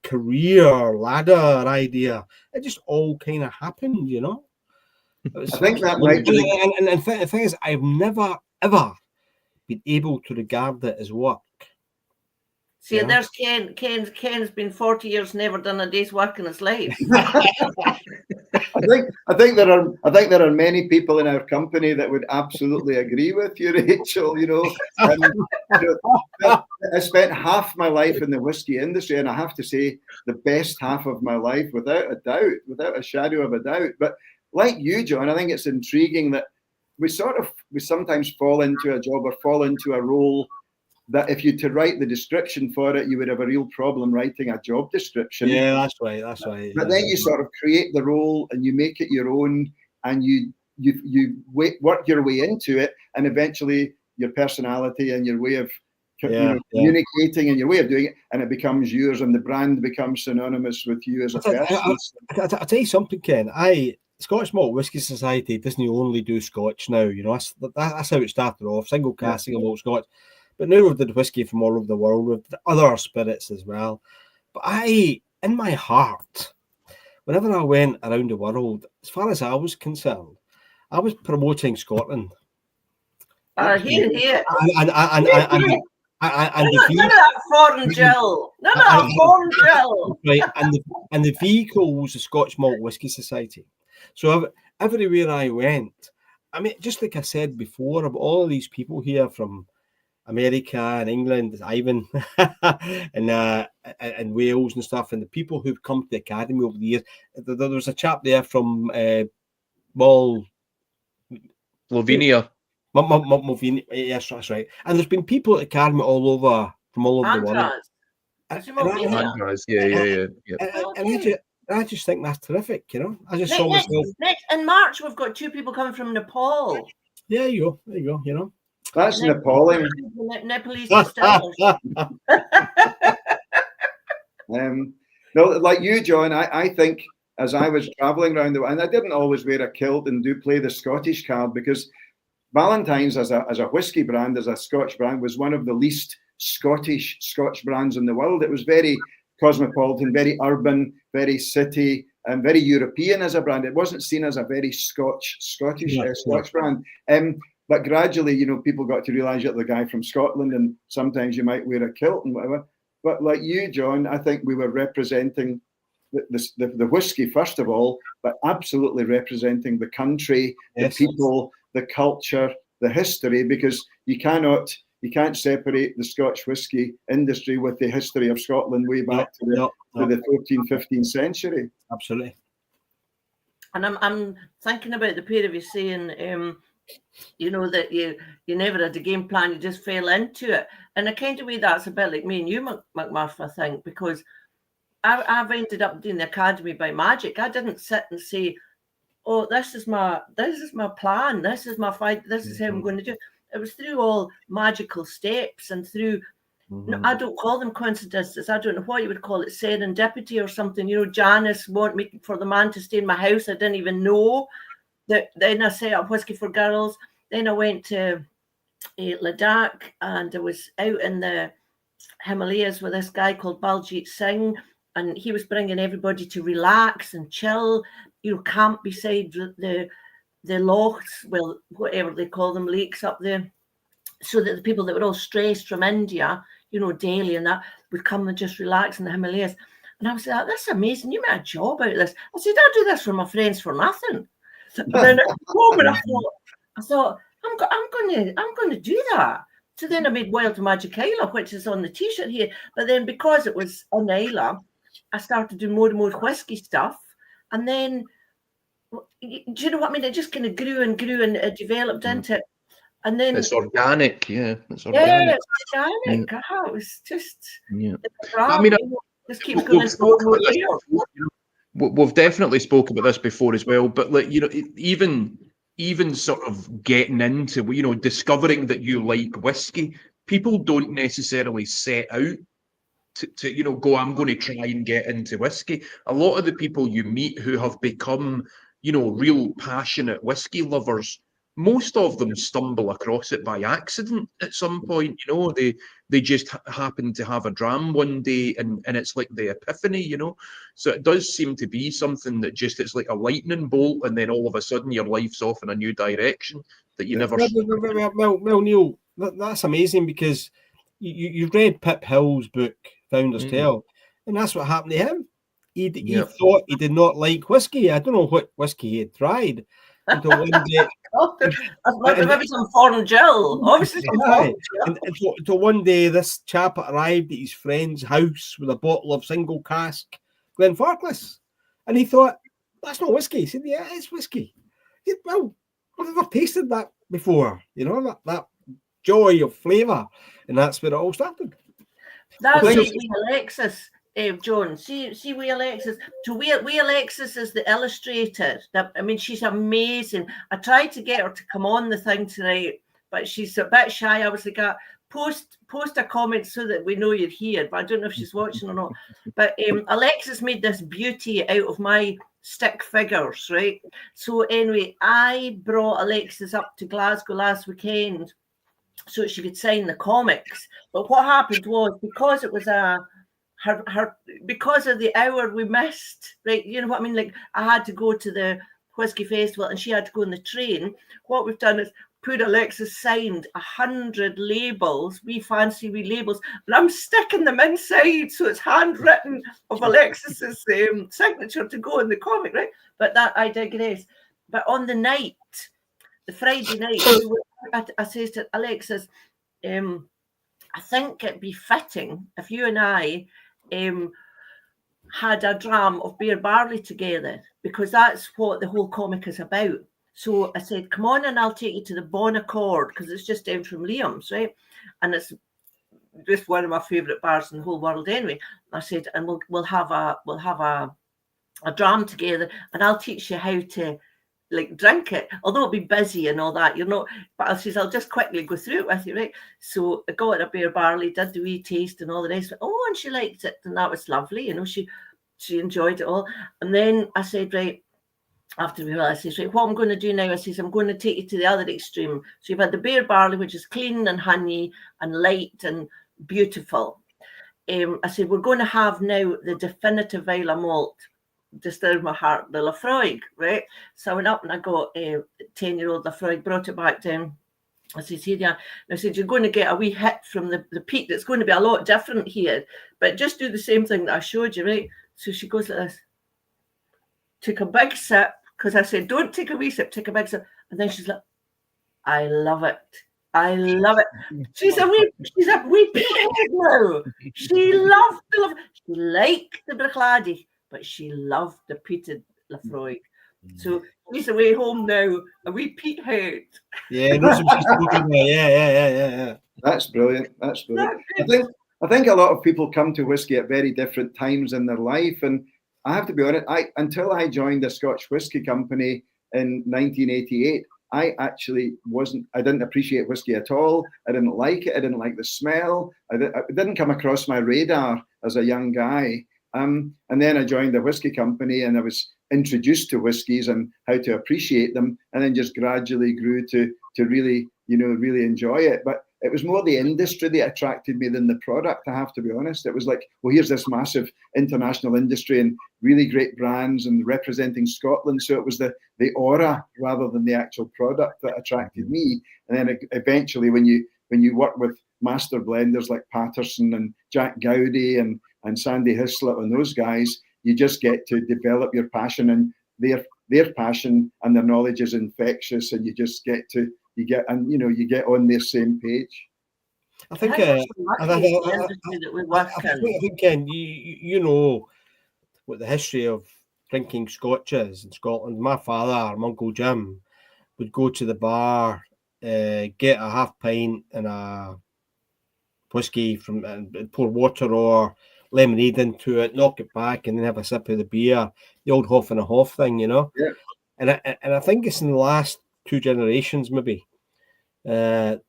career ladder idea. It just all kind of happened, you know.
I think that might be.
And the thing is, I've never ever been able to regard it as work.
See, and there's Ken. Ken's been 40 years, never done a day's work in his life.
I think there are many people in our company that would absolutely agree with you, Rachel. You know, I spent half my life in the whiskey industry, and I have to say, the best half of my life, without a doubt, without a shadow of a doubt. But like you, John, I think it's intriguing that we sometimes fall into a job or fall into a role that if you to write the description for it, you would have a real problem writing a job description.
Yeah, that's right.
But then you sort of create the role and you make it your own, and you work your way into it, and eventually your personality and your way of communicating and your way of doing it, and it becomes yours, and the brand becomes synonymous with you as a person.
I'll tell you something, Ken. Scotch Malt Whisky Society doesn't only do Scotch now. You know, that's how it started off, single cask, single malt Scotch. But now we've did whiskey from all over the world. We've did other spirits as well. But in my heart, whenever I went around the world, as far as I was concerned, I was promoting Scotland.
Here.
And
none of that foreign gel. None of that foreign gel.
Right, and the vehicle was the Scotch Malt Whisky Society. So everywhere I went, I mean, just like I said before, about all of these people here from America and England, Ivan, and Wales and stuff, and the people who've come to the academy over the years. There was a chap there from
Slovenia.
Yes, that's right. And there's been people at the academy all over the world. And I just think that's terrific, you know. I just saw myself.
Next in March, we've got 2 people coming from Nepal.
There you go. You know,
that's Nepali.
Nepalese distillers.
No, like you, John. I think as I was traveling around the world, and I didn't always wear a kilt and do play the Scottish card, because Ballantine's as a whiskey brand, as a Scotch brand, was one of the least Scotch brands in the world. It was very cosmopolitan, very urban, very city, and very European as a brand. It wasn't seen as a very Scottish brand. But gradually, you know, people got to realise you're the guy from Scotland, and sometimes you might wear a kilt and whatever. But like you, John, I think we were representing the whiskey first of all, but absolutely representing the country, the people, the culture, the history, because you can't separate the Scotch whiskey industry with the history of Scotland way back to the 14th, 15th century.
Absolutely.
And I'm thinking about the pair of you saying, you know, that you never had a game plan, you just fell into it. And the kind of way that's a bit like me and you, McMurph, I think, because I've ended up doing the academy by magic. I didn't sit and say, oh, this is my plan, this is my fight, this is how I'm going to do it. It was through all magical steps and through, no, I don't call them coincidences. I don't know what you would call it, serendipity or something. You know, Janice wanted me for the man to stay in my house. I didn't even know that. Then I set up Whisky for Girls. Then I went to Ladakh, and I was out in the Himalayas with this guy called Baljit Singh, and he was bringing everybody to relax and chill, you know, camp beside the lochs, well, whatever they call them, lakes up there, so that the people that were all stressed from India, you know, Delhi and that, would come and just relax in the Himalayas. And I was like, that's amazing, you made a job out of this. I said, I do this for my friends for nothing. And then at home, and I thought, I'm going to do that. So then I made Wild Magic Islay, which is on the t-shirt here. But then because it was on Islay, I started doing more and more whiskey stuff. And then, do you know what I mean? It just kind of grew and developed into it. And then
it's organic, It's
organic. Yeah, it's organic. It was just.
Yeah.
I mean, just keeps going.
We've definitely spoken about this before as well, but like, you know, even sort of getting into, you know, discovering that you like whiskey, people don't necessarily set out to you know, go, I'm going to try and get into whiskey. A lot of the people you meet who have become, you know, real passionate whiskey lovers, most of them stumble across it by accident at some point. You know, they just happen to have a dram one day, and it's like the epiphany, you know. So it does seem to be something that just, it's like a lightning bolt, and then all of a sudden your life's off in a new direction that you never.
Well, Neil, that's amazing, because you've read Pip Hill's book Founder's Tale, and that's what happened to him. He thought he did not like whiskey. I don't know what whiskey he had tried until one day.
Maybe some foreign gel. Obviously,
until one day, this chap arrived at his friend's house with a bottle of single cask Glenfarclas, and he thought, "That's not whiskey." He said, "Yeah, it's whiskey." He said, "Well, I've never tasted that before." You know, that joy of flavour, and that's where it all started.
That's wee Alexis, John. See wee Alexis. So wee Alexis is the illustrator. I mean, she's amazing. I tried to get her to come on the thing tonight, but she's a bit shy. I was like, post a comment so that we know you're here. But I don't know if she's watching or not. But Alexis made this beauty out of my stick figures, right? So anyway, I brought Alexis up to Glasgow last weekend. so she could sign the comics. But what happened was, because it was because of the hour we missed, right? You know what I mean? Like, I had to go to the Whisky Festival and she had to go on the train. What we've done is put Alexis signed 100 labels, fancy labels, and I'm sticking them inside, so it's handwritten of Alexis's signature to go in the comic, right? But that, I digress. But on the night, the Friday night, I says to Alexis, I think it'd be fitting if you and I had a dram of beer barley together, because that's what the whole comic is about. So I said, come on, and I'll take you to the Bon Accord, because it's just down from Liam's, right? And it's just one of my favourite bars in the whole world anyway. I said, and we'll have a dram together, and I'll teach you how to like drink it, although it'll be busy and all that, you're not, but I says, I'll just quickly go through it with you, right? So I got a beer barley, did the wee taste and all the rest of it. Oh, and she liked it, and that was lovely, you know, she enjoyed it all. And then I said, right, after we realised, I says, right, what I'm going to do now, I says, I'm going to take you to the other extreme. So you've had the beer barley, which is clean and honey and light and beautiful. I said, we're going to have now the definitive Islay malt, disturbed my heart, the Lafroig, right? So I went up and I got a 10-year-old Lafroig, brought it back down. I said, here you are. And I said, you're going to get a wee hit from the peat that's going to be a lot different here, but just do the same thing that I showed you, right? So she goes like this, took a big sip, because I said, don't take a wee sip, take a big sip. And then she's like, I love it. I love it. She's a wee peathead now. She loved she liked the Brichladi, but she loved the peated Lafroig. So she's away home now, a wee peathead.
Yeah, no, yeah.
That's brilliant. That's brilliant. I think a lot of people come to whiskey at very different times in their life, and I have to be honest, until I joined the Scotch Whisky Company in 1988, I didn't appreciate whiskey at all. I didn't like it. I didn't like the smell. It didn't come across my radar as a young guy. And then I joined the Whisky Company, and I was introduced to whiskies and how to appreciate them, and then just gradually grew to really, really enjoy it. But it was more the industry that attracted me than the product, I have to be honest. It was like, well, here's this massive international industry and really great brands and representing Scotland. So it was the aura rather than the actual product that attracted me. And then eventually when you work with master blenders like Patterson and Jack Gowdy and Sandy Hislop and those guys, you just get to develop your passion, and their passion and their knowledge is infectious, and you just get on their same page.
I think Ken, you know what the history of drinking Scotch is in Scotland. My father, my Uncle Jim, would go to the bar, get a half pint and a whiskey and pour water or lemonade into it, knock it back, and then have a sip of the beer. The old Hoff and a Hoff thing, you know.
Yeah.
And I think it's in the last 2 generations maybe that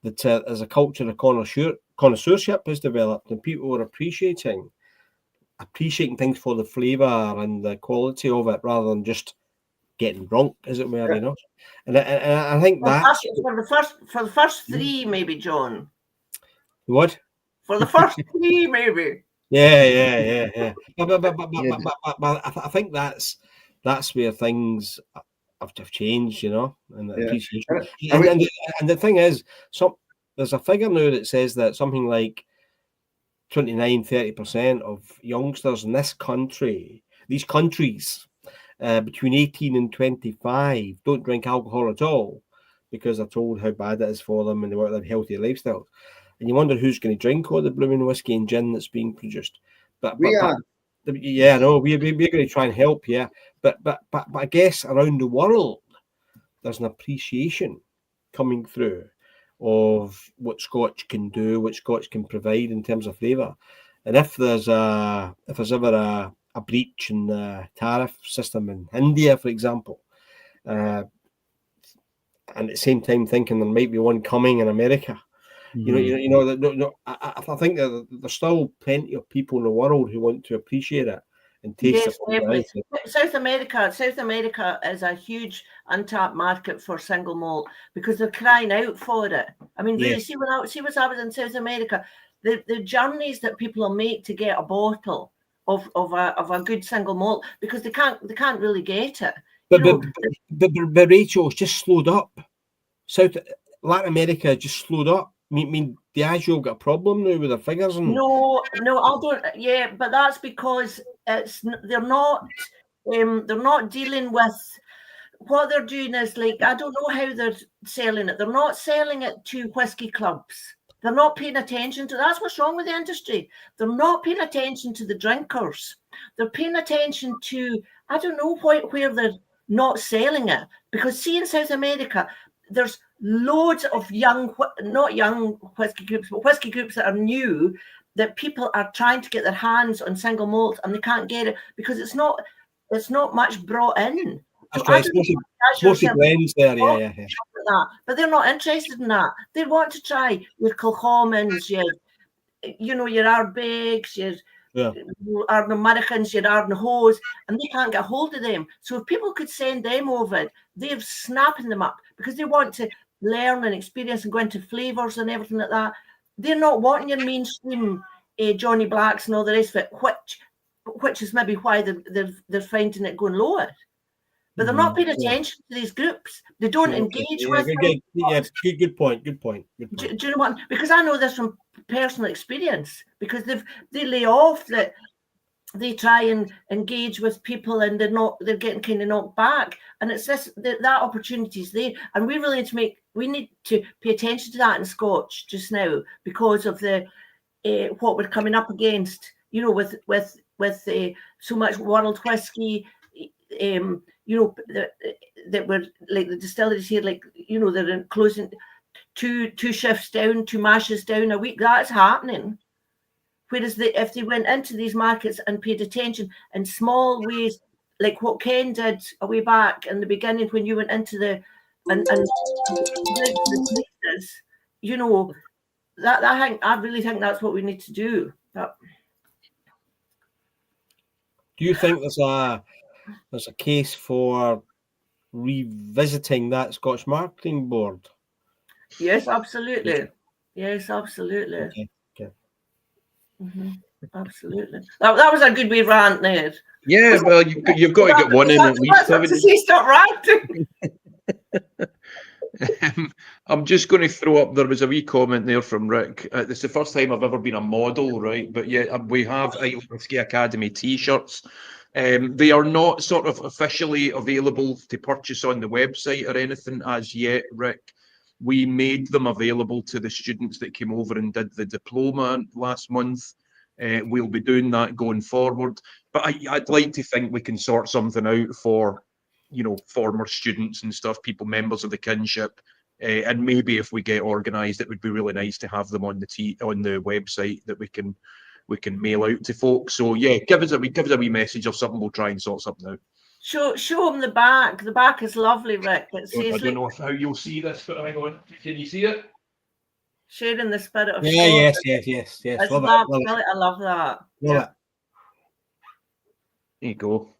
as a culture of connoisseurship has developed, and people are appreciating things for the flavour and the quality of it, rather than just getting drunk, as it were, you know. And I think that's
for the first 3, maybe, John.
What?
For the first 3, maybe.
Yeah. But I think that's where things have changed, you know, and appreciation. And the thing is, there's a figure now that says that something like 29-30% of youngsters in these countries, between 18 and 25, don't drink alcohol at all because they're told how bad it is for them and they want to live healthy lifestyles. And you wonder who's going to drink all the blooming whiskey and gin that's being produced. But we're going to try and help, yeah. But I guess around the world, there's an appreciation coming through of what Scotch can do, what Scotch can provide in terms of flavour. And if there's ever a breach in the tariff system in India, for example, and at the same time thinking there might be one coming in America, I think that there's still plenty of people in the world who want to appreciate it and taste
Yes,
it.
definitely. South America is a huge untapped market for single malt because they're crying out for it. I mean, really, see when I was in South America, the journeys that people will make to get a bottle of a good single malt because they can't really get it.
But Rachel, it's just slowed up. Latin America just slowed up. I mean, Diageo got a problem now with their figures.
No, I don't. Yeah, but that's because they're not dealing with what they're doing is like I don't know how they're selling it. They're not selling it to whiskey clubs. They're not paying attention to that's what's wrong with the industry. They're not paying attention to the drinkers. They're paying attention to I don't know where they're not selling it because see in South America there's loads of not young whiskey groups, but whiskey groups that are new that people are trying to get their hands on single malt and they can't get it because it's not much brought in.
That's right. Mostly blends there, yeah.
But they're not interested in that. They want to try your Kilchommans, your Ardbegs, your Eòrna Americans, your Eòrna Hose, and they can't get a hold of them. So if people could send them over, they're snapping them up because they want to learn and experience and go into flavours and everything like that. They're not wanting your mainstream Johnny Blacks and all the rest of it, which is maybe why they're finding it going lower. But they're not paying attention to these groups. They don't engage with them.
Yeah, good point.
Do you know what? Because I know this from personal experience. Because they lay off that they try and engage with people and they're getting kind of knocked back. And it's that opportunity is there. And we really need to pay attention to that in Scotch just now because of the what we're coming up against. You know, with so much world whiskey. That we're like the distilleries here, like they're closing two shifts down, 2 mashes down a week. That's happening. Whereas if they went into these markets and paid attention in small ways, like what Ken did a way back in the beginning when you went into the I really think that's what we need to do.
Do you think there's a case for revisiting that Scotch Marketing Board?
Yes, absolutely. Yes, absolutely.
Okay.
Mm-hmm. Absolutely. That was a good wee rant there.
Yeah, well, you've got to get one in at least.
To say stop ranting.
I'm just going to throw up. There was a wee comment there from Rick. This is the first time I've ever been a model, right? But yeah, we have Islay Whisky Academy T-shirts. They are not sort of officially available to purchase on the website or anything as yet, Rick. We made them available to the students that came over and did the diploma last month. We'll be doing that going forward. But I'd like to think we can sort something out for, former students and stuff, members of the kinship. And maybe if we get organised, it would be really nice to have them on the website that we can mail out to folks. So yeah, give us a wee message or something. We'll try and sort something out.
Show them the back. The back is lovely, Rick.
I don't know how you'll see this, but hang on. Can you see it?
Sharing the spirit of
yes.
Love it. I love that.
Love it.
There you go.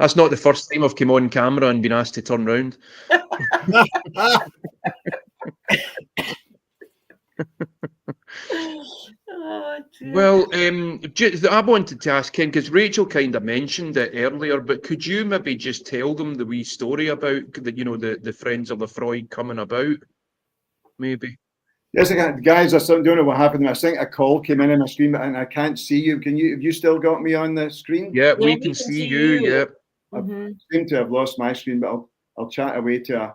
That's not the first time I've come on camera and been asked to turn round. Well, I wanted to ask Ken, because Rachel kind of mentioned it earlier, but could you maybe just tell them the wee story about the Friends of Lefroy coming about? Maybe.
Yes, guys, I don't know what happened. I think a call came in on my screen, and I can't see you. Have you still got me on the screen?
Yeah, we can see you. Yeah.
I seem to have lost my screen, but I'll chat away to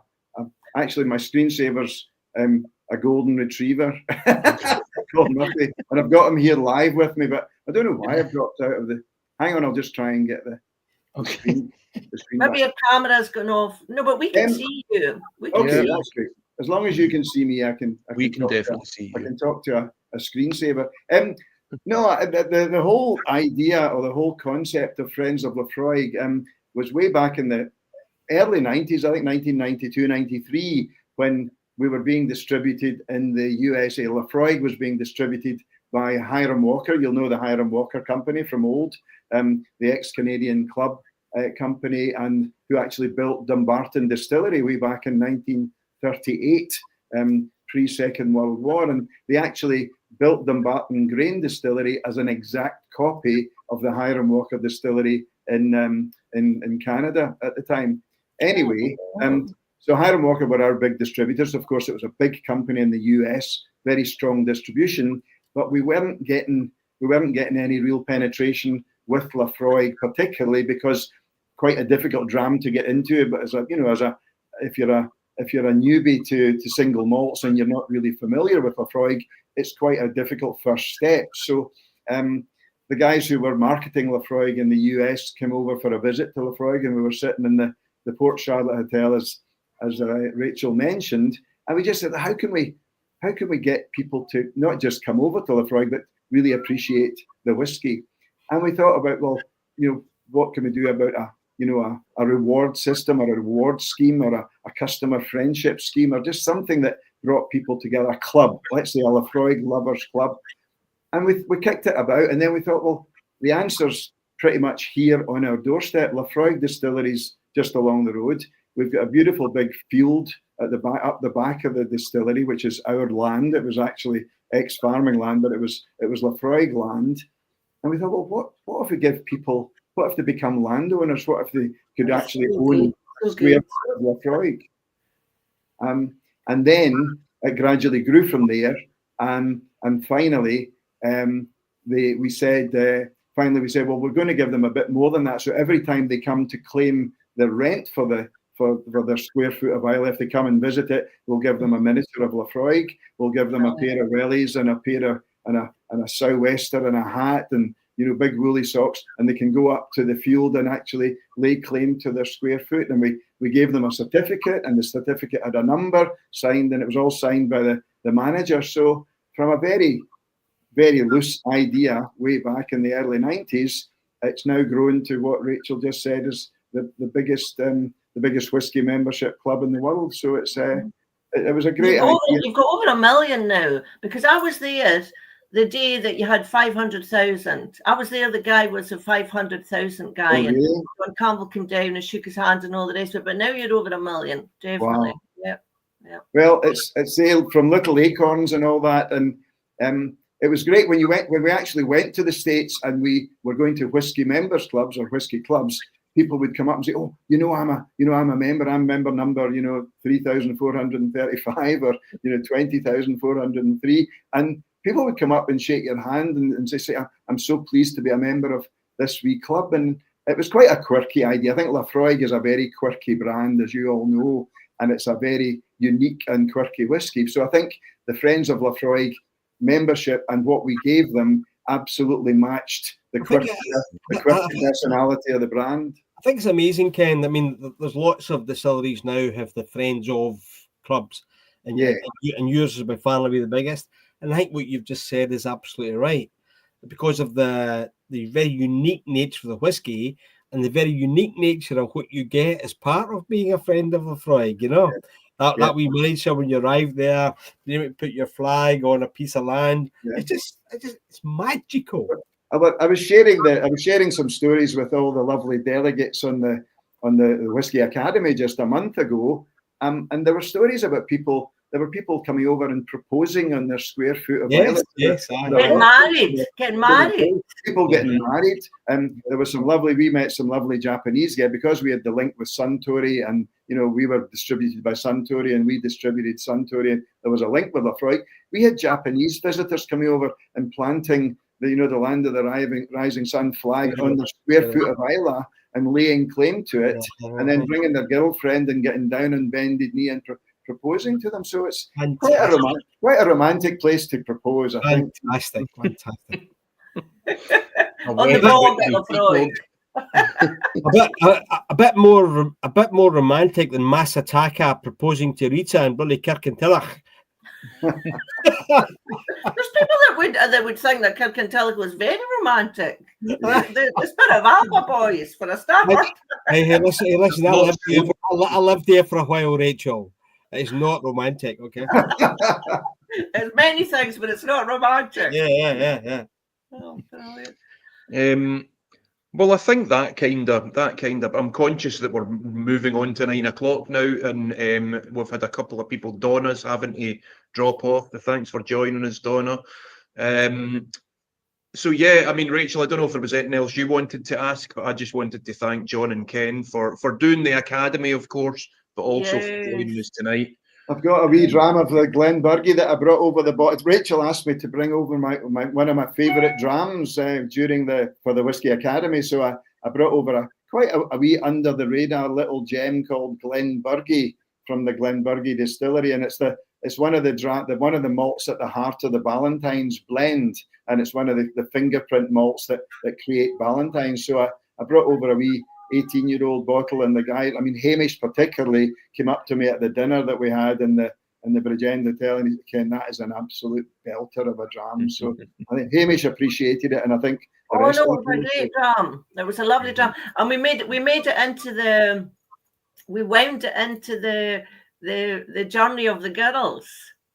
actually my screensaver's a golden retriever called Murphy, and I've got him here live with me, but I don't know why I've dropped out of the. Hang on, I'll just try and get the screen.
Maybe your camera's gone off. No, but we can see you.
That's great. As long as you can see me, I can
definitely see you.
I can talk to a screensaver. No, the whole idea or the whole concept of Friends of Lefroy was way back in the early 90s, I think 1992, 93, when we were being distributed in the USA. Lefroy was being distributed by Hiram Walker. You'll know the Hiram Walker company from old, the ex-Canadian club company, and who actually built Dumbarton Distillery way back in 1938, pre-Second World War. And they actually built Dumbarton Grain Distillery as an exact copy of the Hiram Walker Distillery in Canada at the time. Anyway, so Hiram Walker were our big distributors. Of course, it was a big company in the US, very strong distribution, but we weren't getting any real penetration with Laphroaig, particularly because quite a difficult dram to get into. But if you're a newbie to single malts and you're not really familiar with Laphroaig, it's quite a difficult first step. So the guys who were marketing Laphroaig in the US came over for a visit to Laphroaig, and we were sitting in the Port Charlotte Hotel, as Rachel mentioned, and we just said, how can we get people to not just come over to Laphroaig, but really appreciate the whiskey? And we thought about, well, what can we do about a reward system, or a reward scheme, or a customer friendship scheme, or just something that brought people together, a club, let's say a Laphroaig lovers club. And we kicked it about, and then we thought, well, the answer's pretty much here on our doorstep. Laphroaig Distillery's just along the road. We've got a beautiful big field at the back, up the back of the distillery, which is our land. It was actually ex-farming land, but it was Laphroaig land. And we thought, well, what if we give people, what if they become landowners? What if they could actually own square foot of Laphroaig? And then it gradually grew from there. And finally, we said, well, we're going to give them a bit more than that. So every time they come to claim the rent for their square foot of Islay, if they come and visit it, we'll give them a miniature of Laphroaig. We'll give them a pair of wellies and a pair of and a sou'wester and a hat and big woolly socks, and they can go up to the field and actually lay claim to their square foot. And we gave them a certificate, and the certificate had a number signed, and it was all signed by the manager. So from a very, very loose idea way back in the early 90s, it's now grown to what Rachel just said is the biggest whiskey membership club in the world. So it was a great idea.
You've got over 1 million now, because I was there the day that you had 500,000. I was there. The guy was a 500,000 guy, and when Campbell came down and shook his hand and all the rest of it. But now you're over 1 million, definitely. Wow. Yeah.
Well, it's sailed from little acorns and all that, and it was great when we actually went to the States and we were going to whiskey members clubs or whiskey clubs. People would come up and say, "Oh, I'm a member. I'm member number 3,435 or 20,403," and people would come up and shake your hand and say, "I'm so pleased to be a member of this wee club." And it was quite a quirky idea. I think Laphroaig is a very quirky brand, as you all know, and it's a very unique and quirky whiskey. So I think the Friends of Laphroaig membership and what we gave them absolutely matched the quirky personality of the brand.
I think it's amazing, Ken. I mean, there's lots of distilleries now have the Friends of clubs, and yours is by far the biggest. And I think what you've just said is absolutely right, because of the very unique nature of the whiskey and the very unique nature of what you get as part of being a friend of Laphroaig. That wee miniature when you arrive there, put your flag on a piece of land. Yeah. It's magical.
I was sharing some stories with all the lovely delegates on the Whisky Academy just a month ago, and there were stories about people. There were people coming over and proposing on their square foot of Islay.
Getting married.
People getting married. And there was we met some lovely Japanese guys, because we had the link with Suntory, and we were distributed by Suntory and we distributed Suntory, and there was a link with Laphroaig. We had Japanese visitors coming over and planting the land of the rising sun flag on their square foot of Islay and laying claim to it, and then bringing their girlfriend and getting down on bended knee and proposing to them. So it's quite a romantic place to propose, I think.
Fantastic.
On the ball,
a bit more romantic than Masataka proposing to Rita and bloody Kirkintilloch.
There's people that would think that Kirkintilloch was very romantic. The spirit of Alba boys, for a start.
Hey, listen, I lived there for a while, Rachel. It's not romantic, okay?
It's many things, but it's not romantic.
Yeah.
Oh, brilliant.
Well, I think that kind of. I'm conscious that we're moving on to 9 o'clock now, and we've had a couple of people. Donna's having to drop off. Thanks for joining us, Donna. So yeah, I mean, Rachel, I don't know if there was anything else you wanted to ask, but I just wanted to thank John and Ken for doing the academy, of course, but also for joining us tonight.
I've got a wee drama of the Glenburgie that I brought over the bottle. Rachel asked me to bring over one of my favourite drams for the Whisky Academy. So I brought over quite a wee under the radar little gem called Glenburgie from the Glenburgie distillery, and it's one of the malts at the heart of the Ballantine's blend, and it's one of the fingerprint malts that create Ballantine's. So I brought over a wee 18-year-old bottle, and the guy, I mean, Hamish particularly, came up to me at the dinner that we had in the Bridgend Hotel, and he said, "Ken, that is an absolute belter of a dram." So I think Hamish appreciated it, and I think
it was a great dram. It was a lovely dram, and we wound it into the journey of the girls.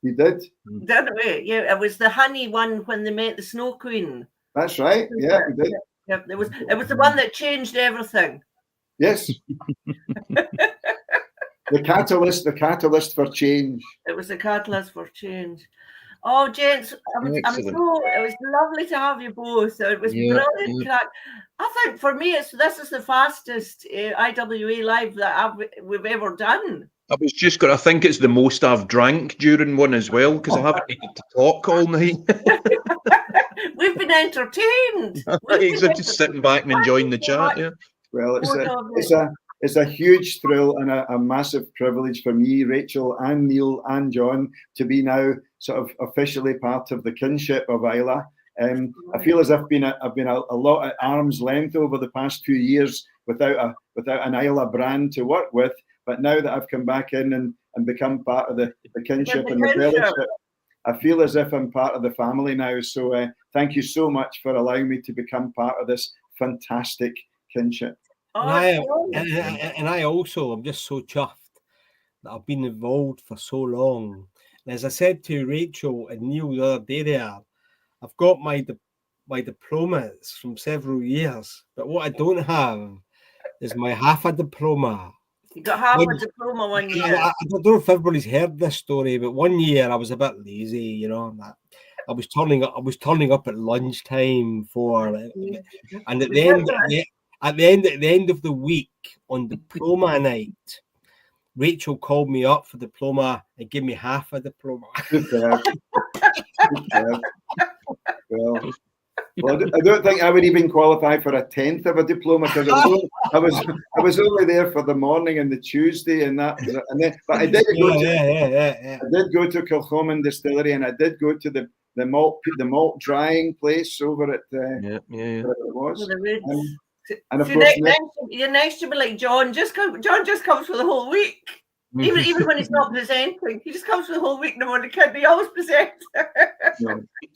You did,
didn't we? Yeah, it was the honey one when they met the Snow Queen.
That's right. Yeah, we did.
Yep, it was the one that changed everything.
Yes. the catalyst for change.
It was the catalyst for change. Oh, gents, it was lovely to have you both. It was brilliant crack. I think for me, this is the fastest IWA live that we've ever done.
I was just going to think it's the most I've drank during one as well, because I haven't needed to talk all night.
We've been entertained.
Just sitting back and enjoying the chat. Yeah.
Well, it's a huge thrill and a massive privilege for me, Rachel, and Neil, and John to be now sort of officially part of the kinship of Islay. I feel as if I've been a lot at arm's length over the past few years without an Islay brand to work with. But now that I've come back in and become part of the kinship and the fellowship, I feel as if I'm part of the family now. So thank you so much for allowing me to become part of this fantastic kinship.
And I also, I'm just so chuffed that I've been involved for so long. And as I said to Rachel and Neil the other day there, I've got my diplomas from several years, but what I don't have is my half a diploma.
You got half a diploma 1 year.
I don't know if everybody's heard this story, but 1 year I was a bit lazy, you know. I was turning up at lunchtime and at the end of the week on diploma night, Rachel called me up for diploma and gave me half a diploma.
Well, I don't think I would even qualify for a 10th of a diploma, because I was only there for the morning and the Tuesday and that. But I did go to Kilchoman Distillery, and I did go to the malt drying place over at where it was. And of course,
next you'll be like John. John just comes for the whole week. Even when he's not presenting, he just comes for the whole week. No one can. He always presents.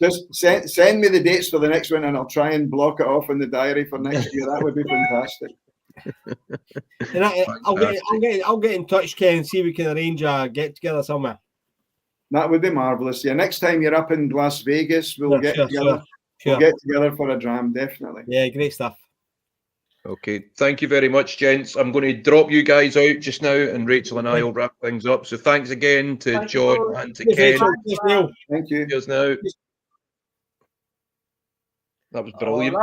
Just send me the dates for the next one, and I'll try and block it off in the diary for next year. That would be fantastic.
And I'll get in touch, Ken, and see if we can arrange a get together somewhere.
That would be marvelous. Yeah, next time you're up in Las Vegas, we'll get together. Sure. We'll get together for a dram, definitely.
Yeah, great stuff.
Okay, thank you very much, gents. I'm going to drop you guys out just now, and Rachel and I will wrap things up. So thanks again to John and to Ken.
Thank you.
Cheers now. That was brilliant.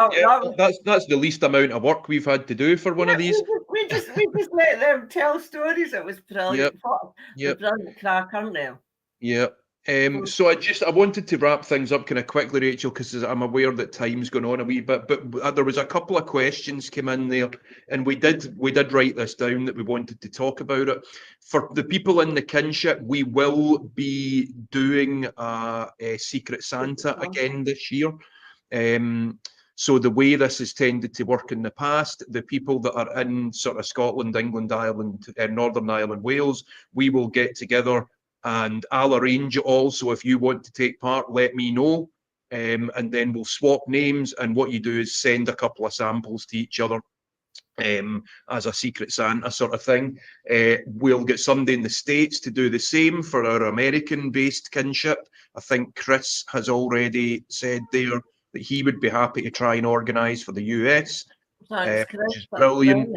That's the least amount of work we've had to do for one of these.
We just let them tell stories. It was brilliant. Brilliant crack, aren't they?
Yeah. So I wanted to wrap things up kind of quickly, Rachel, because I'm aware that time's gone on a wee bit, but there was a couple of questions came in there, and we did write this down that we wanted to talk about it. For the people in the kinship, we will be doing a Secret Santa again this year. So the way this has tended to work in the past, the people that are in sort of Scotland, England, Ireland, Northern Ireland, Wales, we will get together. And I'll arrange it all. So if you want to take part, let me know. And then we'll swap names. And what you do is send a couple of samples to each other. as a Secret Santa sort of thing. We'll get somebody in the States to do the same for our American-based kinship. I think Chris has already said there that he would be happy to try and organise for the US,
Thanks, Chris.
which is
That's
brilliant.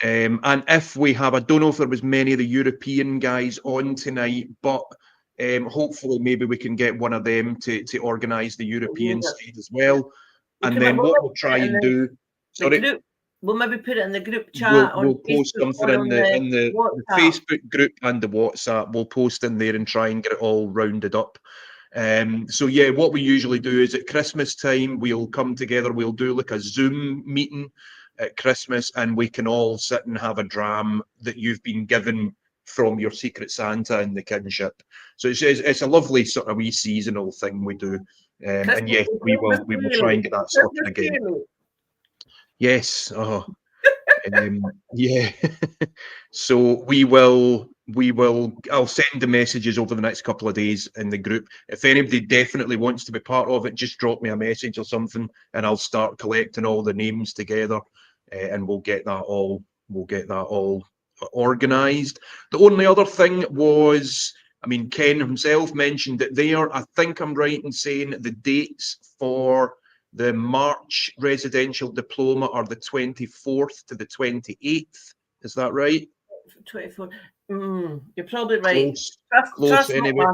brilliant.
And if we have, I don't know if there was many of the European guys on tonight, but hopefully maybe we can get one of them to organise the European side as well. And then what we'll try and do, sorry.
We'll maybe put it in the group chat.
We'll post something in the Facebook group and the WhatsApp. We'll post in there and try and get it all rounded up. So yeah, what we usually do is at Christmas time, we'll come together, we'll do like a Zoom meeting at Christmas, and we can all sit and have a dram that you've been given from your Secret Santa in the kinship. So it's a lovely sort of wee seasonal thing we do. And yes, we will try and get that sorted again. Yes. Oh, yeah. So I'll send the messages over the next couple of days in the group. If anybody definitely wants to be part of it, just drop me a message or something, and I'll start collecting all the names together, and we'll get that all organised. The only other thing was, I mean, Ken himself mentioned it there. I think I'm right in saying the dates for the March residential diploma are the 24th to the 28th. Is that right?
24th. You're probably right.
Close anyway.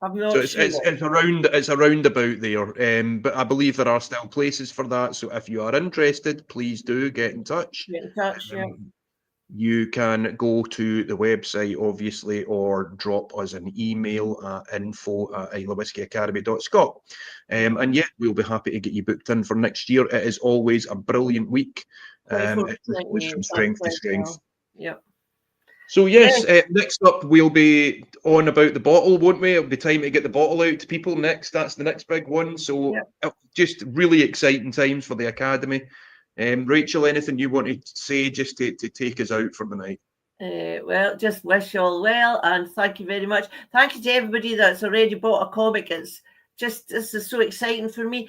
So it's around about there. But I believe there are still places for that. So if you are interested, please do get in touch.
Get in touch, yeah.
You can go to the website, obviously, or drop us an email at info@islawwhiskyacademy.scot. And yeah, we'll be happy to get you booked in for next year. It is always a brilliant week. It goes from strength to strength.
Yeah.
So yes, next up we'll be on about the bottle, won't we? It'll be time to get the bottle out to people next. That's the next big one. So just really exciting times for the Academy. Rachel, anything you want to say just to take us out for the night?
Well, just wish you all well, and thank you very much. Thank you to everybody that's already bought a comic. This is so exciting for me.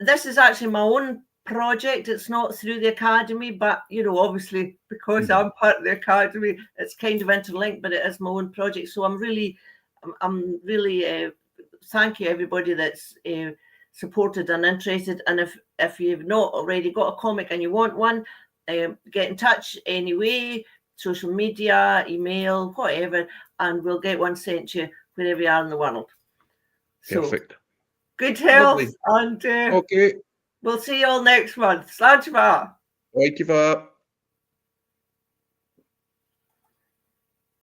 This is actually my own project. It's not through the Academy, but obviously because I'm part of the Academy, it's kind of interlinked, but it is my own project. So I'm really thank you everybody that's supported and interested. And if you've not already got a comic and you want one, get in touch anyway, social media, email, whatever, and we'll get one sent to you wherever you are in the world. So, perfect. Good health. Lovely. And okay, we'll see you all next month. Slán.
Thank you for that.